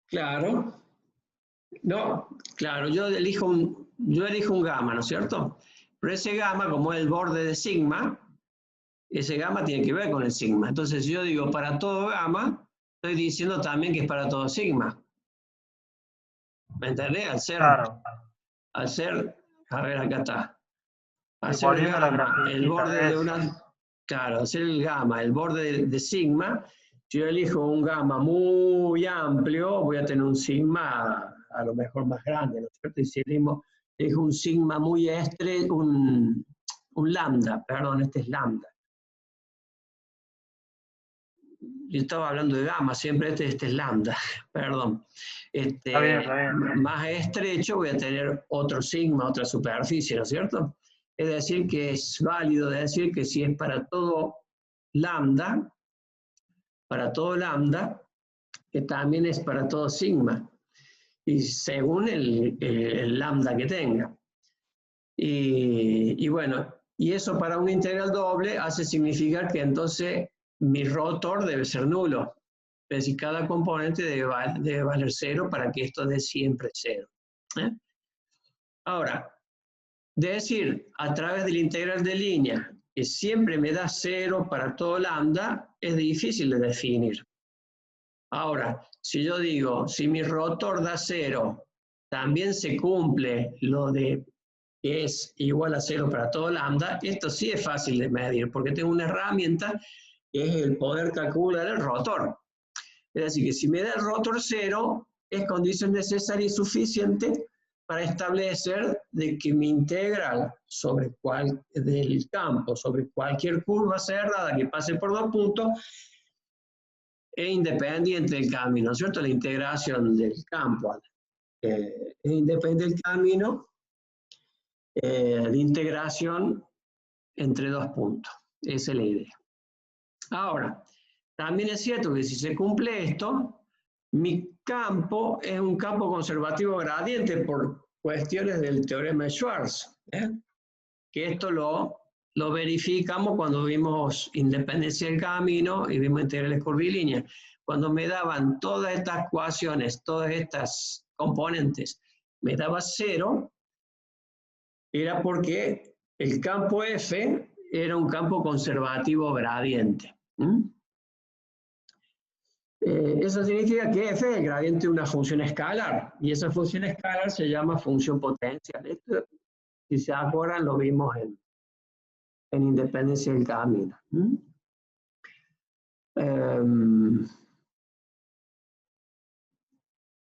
Claro. No, claro, yo elijo un gamma, ¿no es cierto? Pero ese gamma, como es el borde de sigma, ese gamma tiene que ver con el sigma. Entonces, si yo digo para todo gamma, estoy diciendo también que es para todo sigma. ¿Me entendés? Claro. A ver, acá está. Al Y ser el volviendo a la gamma, el grafiquita, borde de eso. una... Claro, al ser el gamma, el borde de sigma, si yo elijo un gamma muy amplio, voy a tener un sigma a lo mejor más grande, ¿no es cierto? Y si elijo un sigma muy estrecho, un lambda, perdón, este es lambda. Yo estaba hablando de gamma, siempre este es lambda, perdón. Está bien, está bien. Más estrecho voy a tener otro sigma, otra superficie, ¿no es cierto? Es decir, que es válido decir que si es para todo lambda, que también es para todo sigma, y según el lambda que tenga. Y bueno, y eso para una integral doble hace significar que entonces mi rotor debe ser nulo. Es decir, cada componente debe valer 0 para que esto dé siempre 0. Ahora, decir a través de la integral de línea que siempre me da 0 para todo lambda es difícil de definir. Ahora, si yo digo, si mi rotor da 0, también se cumple lo de que es igual a 0 para todo lambda, esto sí es fácil de medir, porque tengo una herramienta que es el poder calcular el rotor. Es decir, que si me da el rotor 0, es condición necesaria y suficiente para establecer de que mi integral del campo sobre cualquier curva cerrada que pase por 2 puntos es independiente del camino, ¿cierto? La integración del campo es independiente del camino de integración entre 2 puntos. Esa es la idea. Ahora, también es cierto que si se cumple esto, mi campo es un campo conservativo gradiente por cuestiones del teorema de Schwarz. Que esto lo verificamos cuando vimos independencia del camino y vimos integrales curvilíneas. Cuando me daban todas estas ecuaciones, todas estas componentes, me daba 0, era porque el campo F era un campo conservativo gradiente. Eso significa que F es el gradiente de una función escalar, y esa función escalar se llama función potencial. Esto, si se acuerdan, lo vimos en independencia del camino.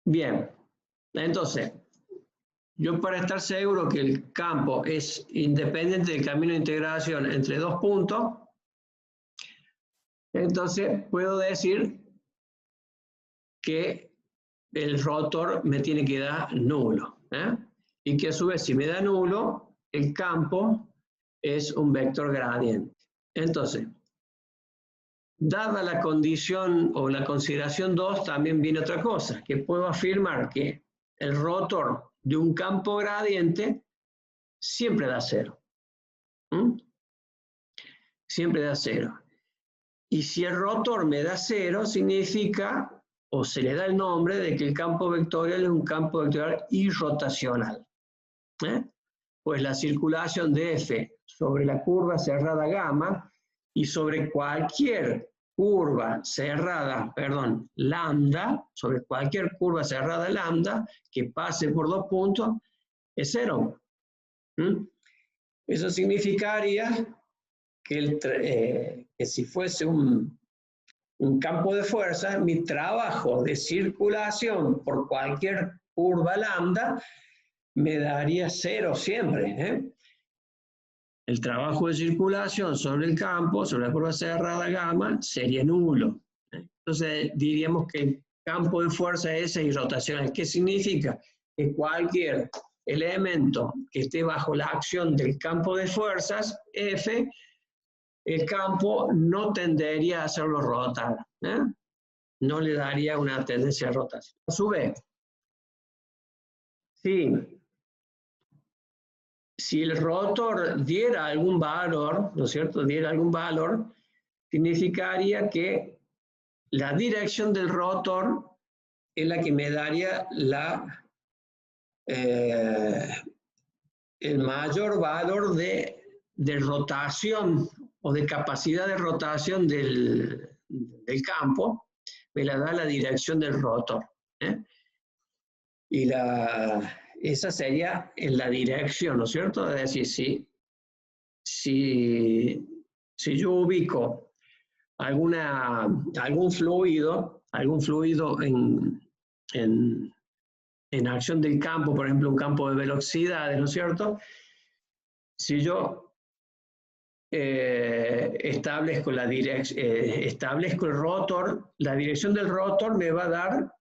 Bien, entonces, yo para estar seguro que el campo es independiente del camino de integración entre 2 puntos, entonces puedo decir que el rotor me tiene que dar nulo. Y que a su vez, si me da nulo, el campo es un vector gradiente. Entonces, dada la condición o la consideración 2, también viene otra cosa, que puedo afirmar que el rotor de un campo gradiente siempre da 0. Siempre da 0. Y si el rotor me da 0, significa, o se le da el nombre de que el campo vectorial es un campo vectorial irrotacional. Pues la circulación de F sobre la curva cerrada gamma y sobre cualquier curva cerrada, lambda, sobre cualquier curva cerrada lambda que pase por 2 puntos, es 0. Eso significaría que si fuese un campo de fuerza, mi trabajo de circulación por cualquier curva lambda me daría 0 siempre. El trabajo de circulación sobre el campo, sobre la curva cerrada gamma, sería nulo. Entonces diríamos que el campo de fuerza es irrotacional. ¿Qué significa? Que cualquier elemento que esté bajo la acción del campo de fuerzas, F, el campo no tendería a hacerlo rotar. No le daría una tendencia a rotación. A su vez, si el rotor diera algún valor, ¿no es cierto? Diera algún valor, significaría que la dirección del rotor es la que me daría el mayor valor de rotación o de capacidad de rotación del campo, me la da la dirección del rotor. Y esa sería en la dirección, ¿no es cierto? Es decir, si yo ubico algún fluido en acción del campo, por ejemplo, un campo de velocidades, ¿no es cierto? Si yo establezco el rotor, la dirección del rotor me va a dar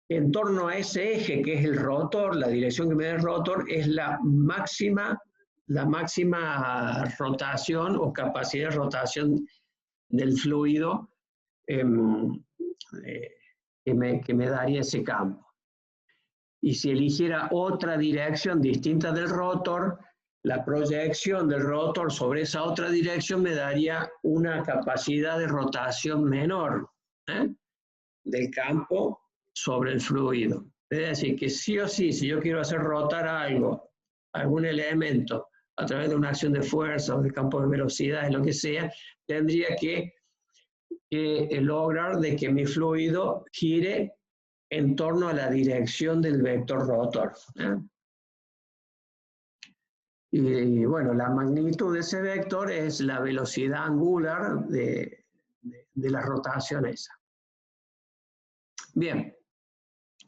en torno a ese eje que es el rotor, la dirección que me da el rotor es la máxima rotación o capacidad de rotación del fluido que me daría ese campo. Y si eligiera otra dirección distinta del rotor, la proyección del rotor sobre esa otra dirección me daría una capacidad de rotación menor del campo sobre el fluido. Es decir, que sí o sí, si yo quiero hacer rotar algún elemento a través de una acción de fuerza o de campo de velocidad, lo que sea, tendría que lograr de que mi fluido gire en torno a la dirección del vector rotor. Y bueno, la magnitud de ese vector es la velocidad angular de la rotación esa. Bien,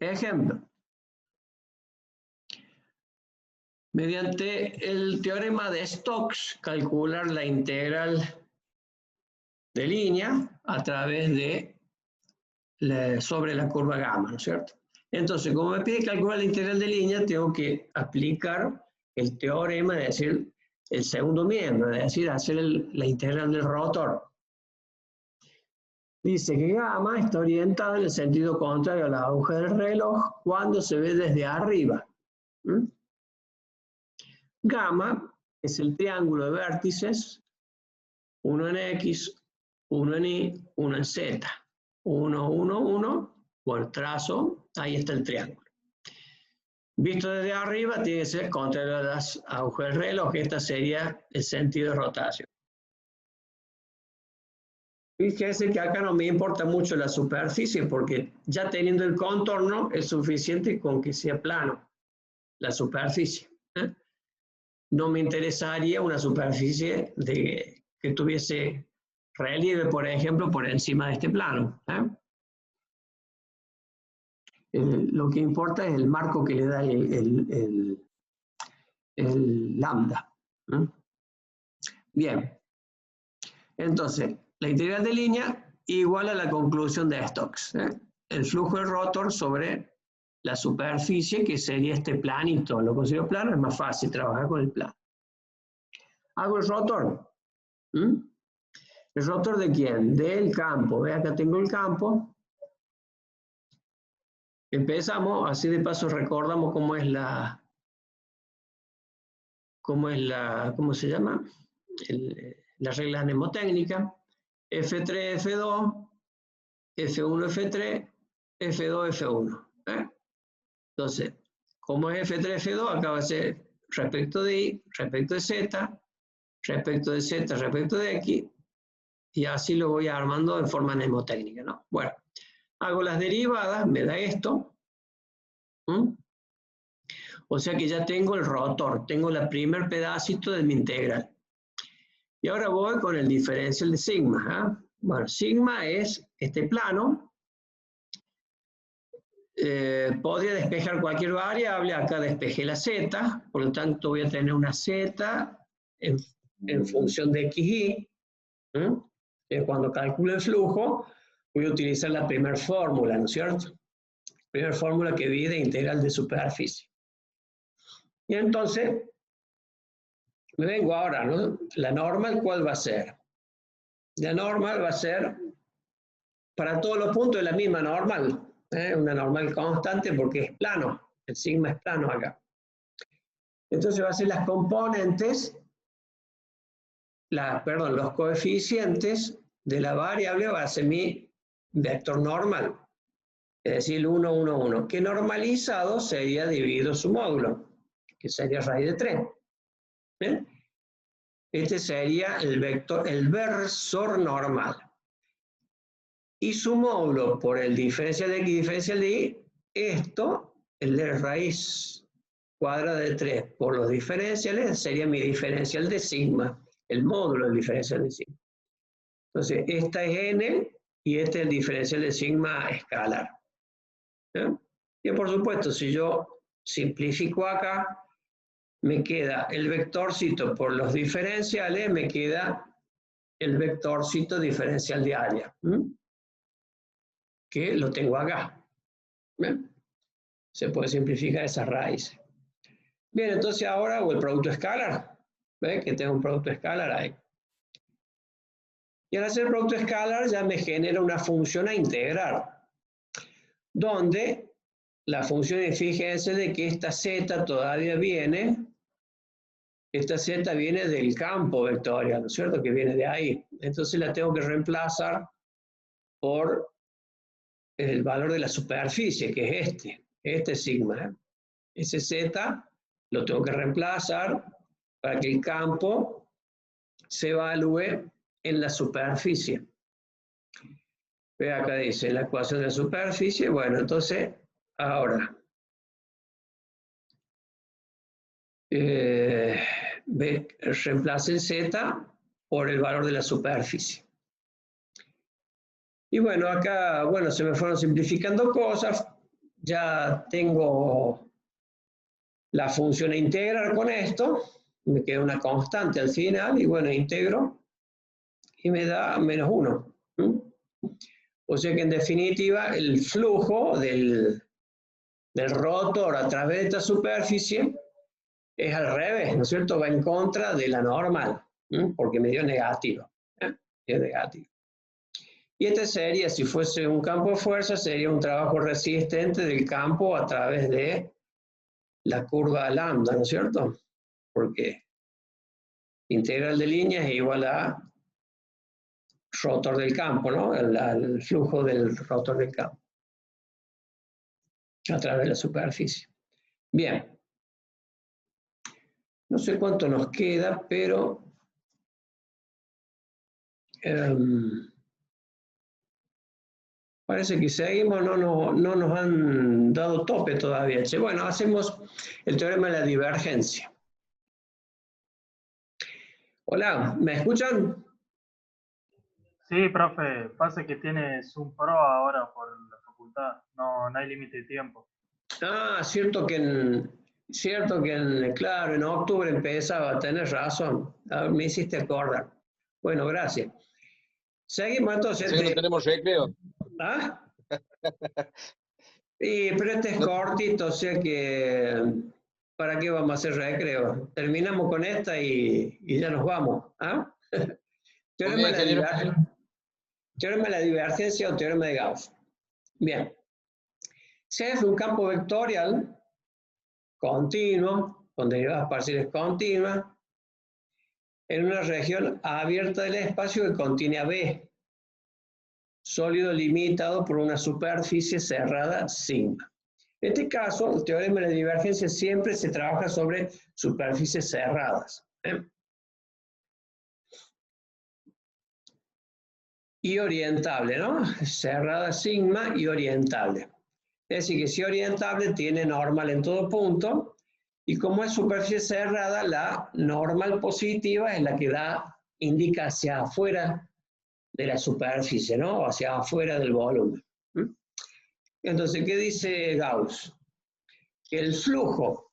ejemplo. Mediante el teorema de Stokes, calcular la integral de línea a través de sobre la curva gamma, ¿no es cierto? Entonces, como me pide calcular la integral de línea, tengo que aplicar el teorema, es decir, el segundo miembro, es decir, hacer la integral del rotor. Dice que gamma está orientada en el sentido contrario a la aguja del reloj cuando se ve desde arriba. Gamma es el triángulo de vértices, uno en X, uno en Y, uno en Z. 1, 1, 1, por trazo, ahí está el triángulo. Visto desde arriba, tiene que ser contrario a las agujas del reloj, este sería el sentido de rotación. Fíjense que acá no me importa mucho la superficie, porque ya teniendo el contorno es suficiente con que sea plano la superficie. No me interesaría una superficie que tuviese relieve, por ejemplo, por encima de este plano. Lo que importa es el marco que le da el lambda. Bien, entonces, la integral de línea igual a la conclusión de Stokes. El flujo del rotor sobre la superficie, que sería este planito. Lo considero plano, es más fácil trabajar con el plano. Hago el rotor. ¿El rotor de quién? Del campo. Ve, acá tengo el campo. Empezamos, así de paso recordamos cómo se llama? La regla mnemotécnica. F3, F2, F1, F3, F2, F1. Entonces, como es F3, F2, acá va a ser respecto de Y, respecto de Z, respecto de Z, respecto de X, y así lo voy armando en forma mnemotécnica, ¿no? Bueno, hago las derivadas, me da esto. O sea que ya tengo el rotor, tengo el primer pedacito de mi integral. Y ahora voy con el diferencial de sigma. Bueno, sigma es este plano. Podría despejar cualquier variable, acá despejé la z, por lo tanto voy a tener una z en función de xy. Cuando calculo el flujo, voy a utilizar la primera fórmula, ¿no es cierto? La primera fórmula que vi de integral de superficie. Y entonces, me vengo ahora, ¿no? La normal, ¿cuál va a ser? La normal va a ser, para todos los puntos, es la misma normal. Una normal constante porque es plano. El sigma es plano acá. Entonces va a ser las componentes, los coeficientes de la variable va a ser mi vector normal. Es decir, el 1, 1, 1. Que normalizado sería dividido su módulo, que sería raíz de 3. ¿Bien? Este sería el vector, el versor normal. Y su módulo por el diferencial de x y diferencial de y, esto, el de raíz cuadrada de 3 por los diferenciales, sería mi diferencial de sigma, el módulo del diferencial de sigma. Entonces, esta es n y este es el diferencial de sigma escalar. Y por supuesto, si yo simplifico acá, me queda el vectorcito por los diferenciales, me queda el vectorcito diferencial de área, que lo tengo acá. ¿Bien? Se puede simplificar esa raíz. Bien, entonces ahora hago el producto escalar. ¿Ven? Que tengo un producto escalar ahí. Y al hacer el producto escalar ya me genera una función a integrar, donde la función, fíjense de que esta z todavía viene, esta z viene del campo vectorial, ¿no es cierto? Que viene de ahí. Entonces la tengo que reemplazar por el valor de la superficie, que es este sigma. Ese z lo tengo que reemplazar para que el campo se evalúe en la superficie. Ve acá dice la ecuación de la superficie. Bueno, entonces, ahora, reemplace el z por el valor de la superficie. Y bueno, acá, bueno, se me fueron simplificando cosas. Ya tengo la función a integrar con esto. Me queda una constante al final y bueno, integro y me da menos 1. O sea que en definitiva el flujo del rotor a través de esta superficie es al revés, ¿no es cierto? Va en contra de la normal, porque me dio negativo. Es negativo. Y este sería, si fuese un campo de fuerza, sería un trabajo resistente del campo a través de la curva lambda, ¿no es cierto? Porque integral de línea es igual a rotor del campo, ¿no? El flujo del rotor del campo a través de la superficie. Bien. No sé cuánto nos queda, pero parece que seguimos, no nos han dado tope todavía. Bueno, hacemos el teorema de la divergencia. Hola, ¿me escuchan? Sí, profe, pasa que tiene Zoom Pro ahora por la facultad, no hay límite de tiempo. Ah, cierto que claro, en octubre empezaba, tenés razón. Me hiciste acordar. Bueno, gracias. Seguimos entonces. Sí, no tenemos recreo. ¿Ah? Sí, pero este es cortito, o sea que ¿para qué vamos a hacer recreo? Terminamos con esta y ya nos vamos. ¿Ah? Teorema de la divergencia o teorema de Gauss. Bien. Si es un campo vectorial continuo, con derivadas parciales continuas, en una región abierta del espacio que contiene a B, sólido limitado por una superficie cerrada sigma. En este caso, el teorema de la divergencia siempre se trabaja sobre superficies cerradas. Y orientable, ¿no? Cerrada sigma y orientable. Es decir, que si orientable tiene normal en todo punto, y como es superficie cerrada, la normal positiva es la que indica hacia afuera de la superficie, ¿no? Hacia afuera del volumen. Entonces, ¿qué dice Gauss? Que el flujo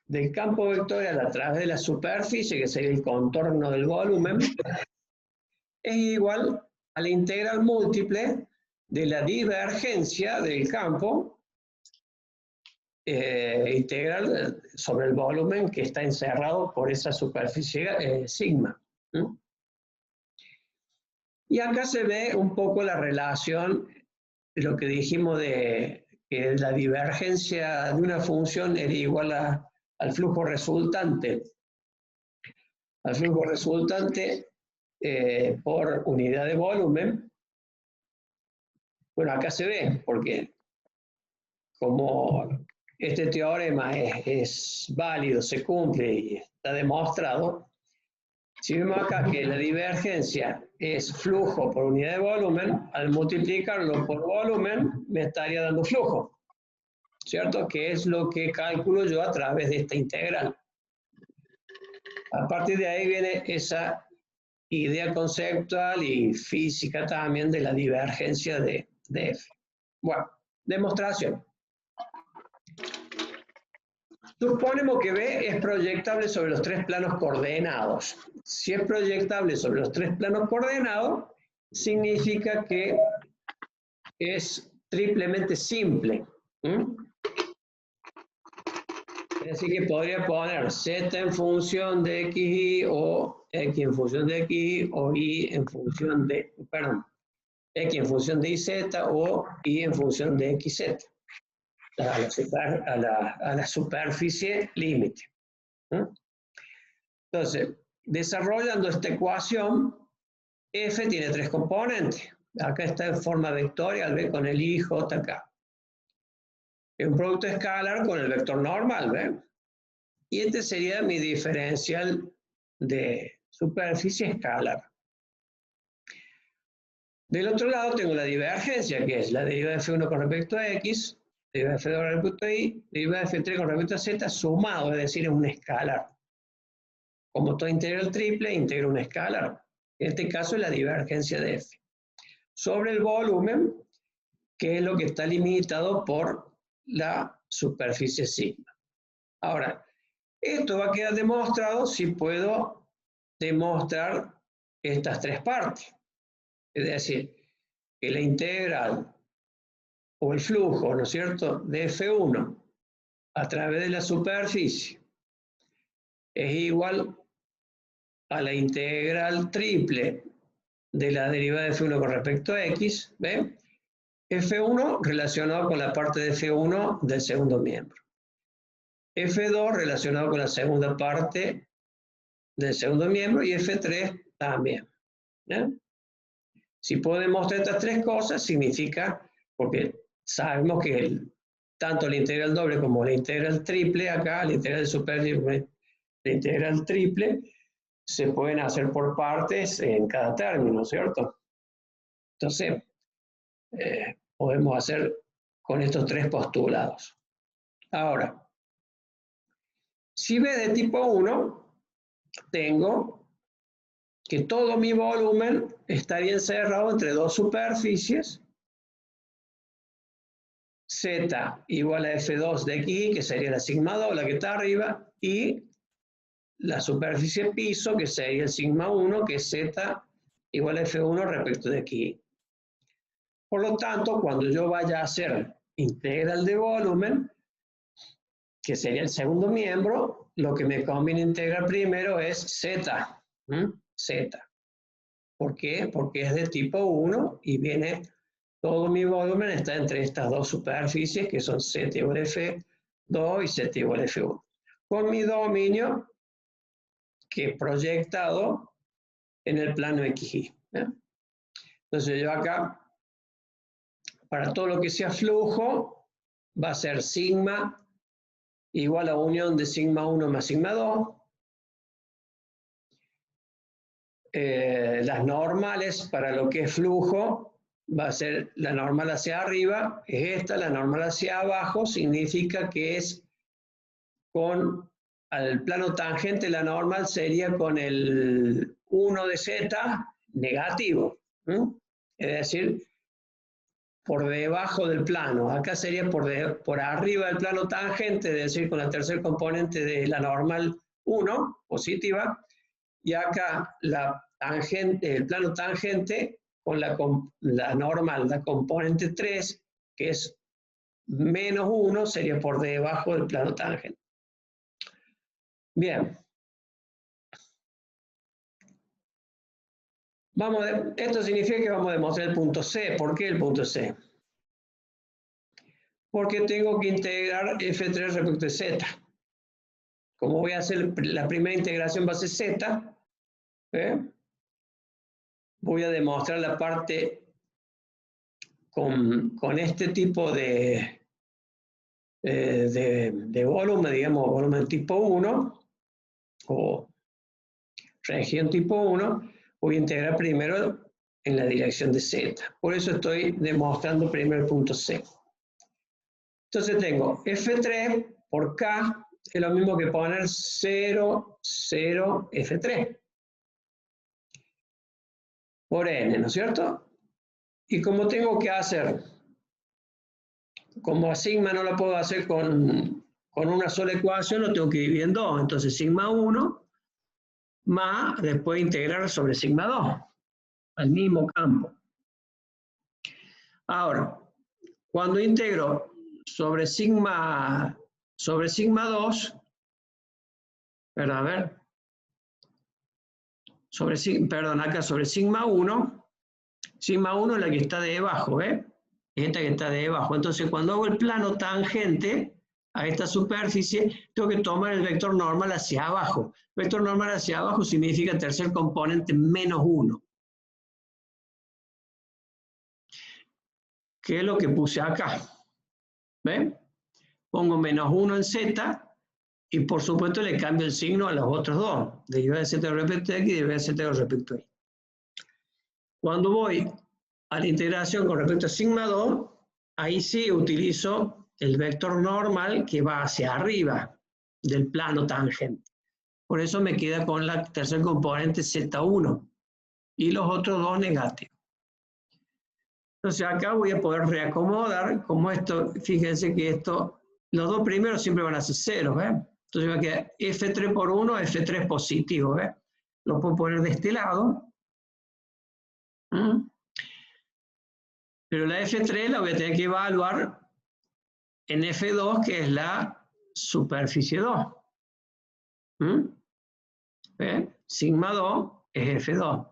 del campo vectorial a través de la superficie, que sería el contorno del volumen, es igual a la integral múltiple de la divergencia del campo integral sobre el volumen que está encerrado por esa superficie sigma. Y acá se ve un poco la relación de lo que dijimos de que la divergencia de una función era igual al flujo resultante. Al flujo resultante por unidad de volumen. Bueno, acá se ve, porque como este teorema es válido, se cumple y está demostrado, si vemos acá que la divergencia es flujo por unidad de volumen, al multiplicarlo por volumen me estaría dando flujo, ¿cierto? Que es lo que calculo yo a través de esta integral. A partir de ahí viene esa idea conceptual y física también de la divergencia de F. Bueno, demostración. Suponemos que B es proyectable sobre los tres planos coordenados. Si es proyectable sobre los tres planos coordenados, significa que es triplemente simple. Así que podría poner Z en función de XY o X en función de XY o Y en función de, perdón, X en función de YZ o Y en función de XZ. A la superficie límite. Entonces, desarrollando esta ecuación, F tiene tres componentes. Acá está en forma vectorial, ¿ve? Con el I, J acá. Es un producto escalar con el vector normal, ¿ve? Y este sería mi diferencial de superficie escalar. Del otro lado tengo la divergencia, que es la derivada de F1 con respecto a X, derivada de F2 con respecto a Y, derivada de F3 con respecto a Z, sumado, es decir, es un escalar. Como toda integral triple, integra un escalar. En este caso es la divergencia de F. Sobre el volumen, que es lo que está limitado por la superficie sigma. Ahora, esto va a quedar demostrado si puedo demostrar estas tres partes. Es decir, que la integral o el flujo, ¿no es cierto?, de F1 a través de la superficie es igual a la integral triple de la derivada de F1 con respecto a X, ¿ve? F1 relacionado con la parte de F1 del segundo miembro. F2 relacionado con la segunda parte del segundo miembro y F3 también. ¿Eh? Si puedo demostrar estas tres cosas, significa, porque sabemos que tanto la integral doble como la integral triple acá, la integral de superficie, la integral triple, se pueden hacer por partes en cada término, ¿cierto? Entonces, podemos hacer con estos tres postulados. Ahora, si B de tipo 1, tengo que todo mi volumen estaría encerrado entre dos superficies, Z igual a F2 de aquí, que sería la sigma 2, la que está arriba, y la superficie piso, que sería el sigma 1, que es Z igual a F1 respecto de aquí. Por lo tanto, cuando yo vaya a hacer integral de volumen, que sería el segundo miembro, lo que me conviene integrar primero es Z. Z. ¿Por qué? Porque es de tipo 1 y viene, todo mi volumen está entre estas dos superficies que son Z igual a F2 y Z igual a F1. Con mi dominio que he proyectado en el plano XY. Entonces yo acá, para todo lo que sea flujo, va a ser sigma igual a unión de sigma 1 más sigma 2. Las normales para lo que es flujo va a ser la normal hacia arriba, es esta, la normal hacia abajo significa que es con al plano tangente, la normal sería con el 1 de Z negativo, es decir, por debajo del plano. Acá sería por arriba del plano tangente, es decir, con la tercer componente de la normal 1, positiva, y acá la tangente, el plano tangente con la normal, la componente 3, que es menos 1, sería por debajo del plano tangente. Bien. Esto significa que vamos a demostrar el punto C. ¿Por qué el punto C? Porque tengo que integrar F3 respecto de Z. Como voy a hacer la primera integración base Z, voy a demostrar la parte con este tipo de volumen, digamos, volumen tipo 1 o región tipo 1, voy a integrar primero en la dirección de Z. Por eso estoy demostrando primero el punto C. Entonces tengo F3 por K, es lo mismo que poner 0, 0, F3. Por N, ¿no es cierto? Y como tengo que hacer, como a sigma no lo puedo hacer con una sola ecuación, lo tengo que dividir en dos. Entonces sigma 1 más después integrar sobre sigma 2, al mismo campo. Ahora, cuando integro sobre sigma 2, perdón, a ver, perdón, acá sobre sigma 1 es la que está de debajo, ¿eh? Esta que está de debajo. Entonces, cuando hago el plano tangente a esta superficie, tengo que tomar el vector normal hacia abajo. Vector normal hacia abajo significa tercer componente menos 1. ¿Qué es lo que puse acá? ¿Ven? Pongo menos 1 en Z y por supuesto le cambio el signo a los otros dos. Derivada de Z respecto a X y derivada de Z respecto a Y. Cuando voy a la integración con respecto a sigma 2, ahí sí utilizo el vector normal que va hacia arriba del plano tangente. Por eso me queda con la tercer componente Z1 y los otros dos negativos. Entonces acá voy a poder reacomodar, como esto, fíjense que esto, los dos primeros siempre van a ser ceros, ¿eh? Entonces va a quedar F3 por 1, F3 positivo, ¿eh? Lo puedo poner de este lado. Pero la F3 la voy a tener que evaluar en F2, que es la superficie 2. Sigma 2 es F2.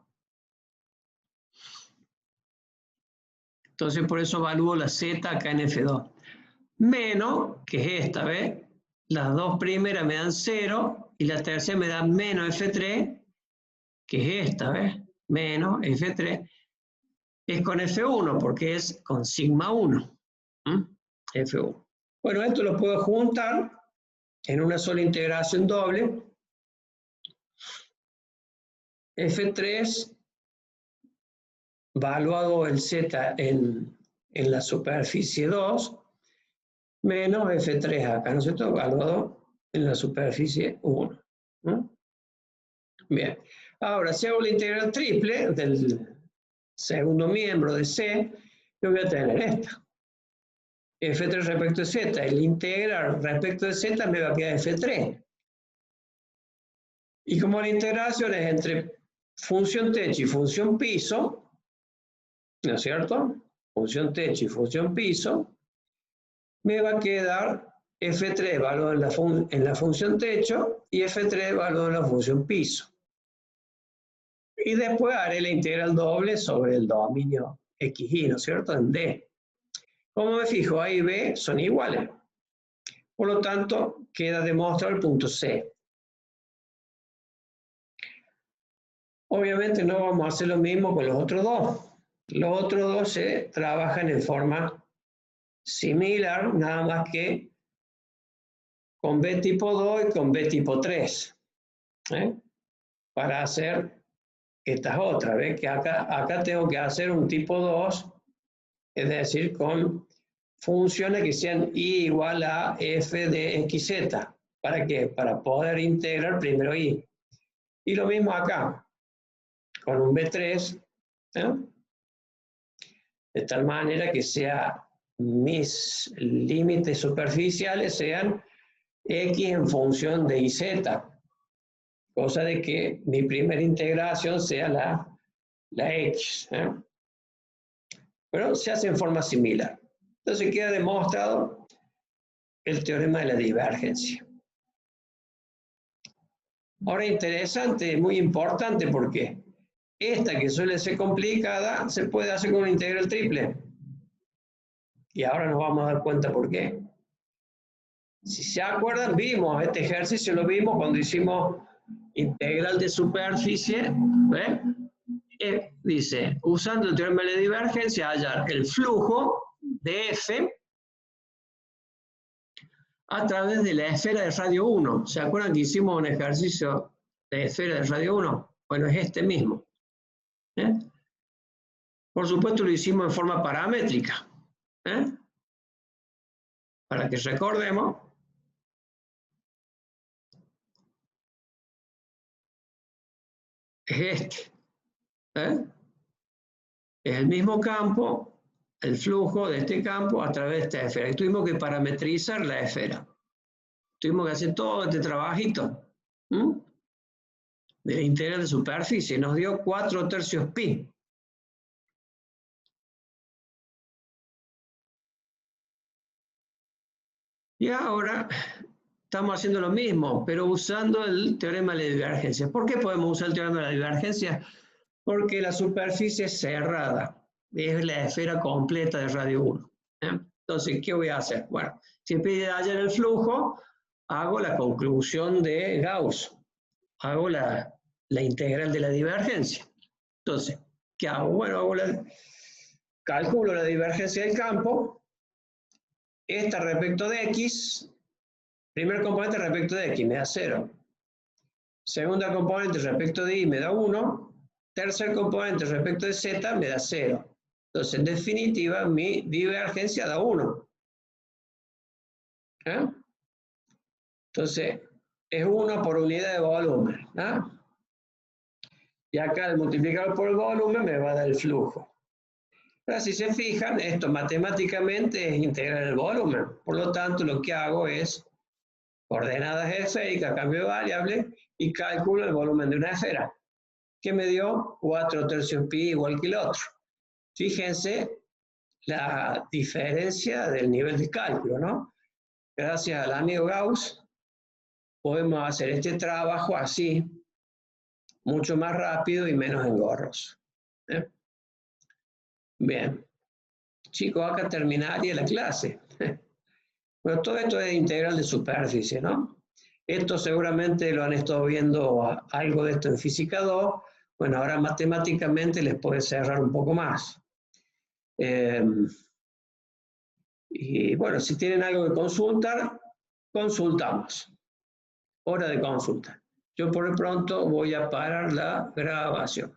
Entonces por eso evalúo la Z acá en F2. Menos, que es esta, ¿ves? Las dos primeras me dan 0 y la tercera me da menos F3, que es esta, ¿ves? Menos F3. Es con F1 porque es con sigma 1. F1. Bueno, esto lo puedo juntar en una sola integración doble. F3 valuado el Z en la superficie 2 menos F3 acá, ¿no es cierto? Valuado en la superficie 1. Bien. Ahora, si hago la integral triple del segundo miembro de C, yo voy a tener esta. F3 respecto de Z. El integral respecto de Z me va a quedar F3. Y como la integración es entre función techo y función piso, ¿no es cierto? Función techo y función piso, me va a quedar F3 valor en la función techo y F3 valor en la función piso. Y después haré la integral doble sobre el dominio XY, ¿no es cierto? En D. Como me fijo, A y B son iguales. Por lo tanto, queda demostrado el punto C. Obviamente no vamos a hacer lo mismo con los otros dos. Los otros dos se trabajan en forma similar, nada más que con B tipo 2 y con B tipo 3. Para hacer estas otras. ¿Ves? Que acá tengo que hacer un tipo 2, es decir, con funciones que sean y igual a f de xz. ¿Para qué? Para poder integrar primero y. Y lo mismo acá, con un B3, de tal manera que mis límites superficiales sean x en función de iz, cosa de que mi primera integración sea la x. Pero se hace en forma similar. Entonces queda demostrado el teorema de la divergencia. Ahora interesante, muy importante, porque esta que suele ser complicada se puede hacer con una integral triple. Y ahora nos vamos a dar cuenta por qué. Si se acuerdan, vimos este ejercicio, lo vimos cuando hicimos integral de superficie. ¿Ve? Dice, usando el teorema de la divergencia, hallar el flujo de F a través de la esfera de radio 1. ¿Se acuerdan que hicimos un ejercicio de esfera de radio 1? Bueno, es este mismo. Por supuesto lo hicimos en forma paramétrica. Para que recordemos. Es este. Es el mismo campo, el flujo de este campo a través de esta esfera. Y tuvimos que parametrizar la esfera. Tuvimos que hacer todo este trabajito de la integral de superficie. Nos dio 4/3 pi. Y ahora estamos haciendo lo mismo, pero usando el teorema de la divergencia. ¿Por qué podemos usar el teorema de la divergencia? Porque la superficie es cerrada. Es la esfera completa de radio 1. Entonces, ¿qué voy a hacer? Bueno, si me pide hallar el flujo, hago la conclusión de Gauss. Hago la integral de la divergencia. Entonces, ¿qué hago? Bueno, calculo la divergencia del campo. Esta respecto de x. Primer componente respecto de x me da 0. Segunda componente respecto de y me da 1. Tercer componente respecto de z me da 0. Entonces, en definitiva, mi divergencia da 1. Entonces, es 1 por unidad de volumen. Y acá, al multiplicar por el volumen, me va a dar el flujo. Ahora, si se fijan, esto matemáticamente es integrar el volumen. Por lo tanto, lo que hago es coordenadas esféricas, cambio de variable, y calculo el volumen de una esfera, que me dio 4/3 pi igual que el otro. Fíjense la diferencia del nivel de cálculo, ¿no? Gracias al amigo Gauss, podemos hacer este trabajo así, mucho más rápido y menos engorroso. Bien. Chicos, acá terminaría la clase. Bueno, todo esto es integral de superficie, ¿no? Esto seguramente lo han estado viendo algo de esto en física 2. Bueno, ahora matemáticamente les puede cerrar un poco más. Y bueno, si tienen algo que consultar, consultamos. Hora de consulta. Yo por el pronto voy a parar la grabación.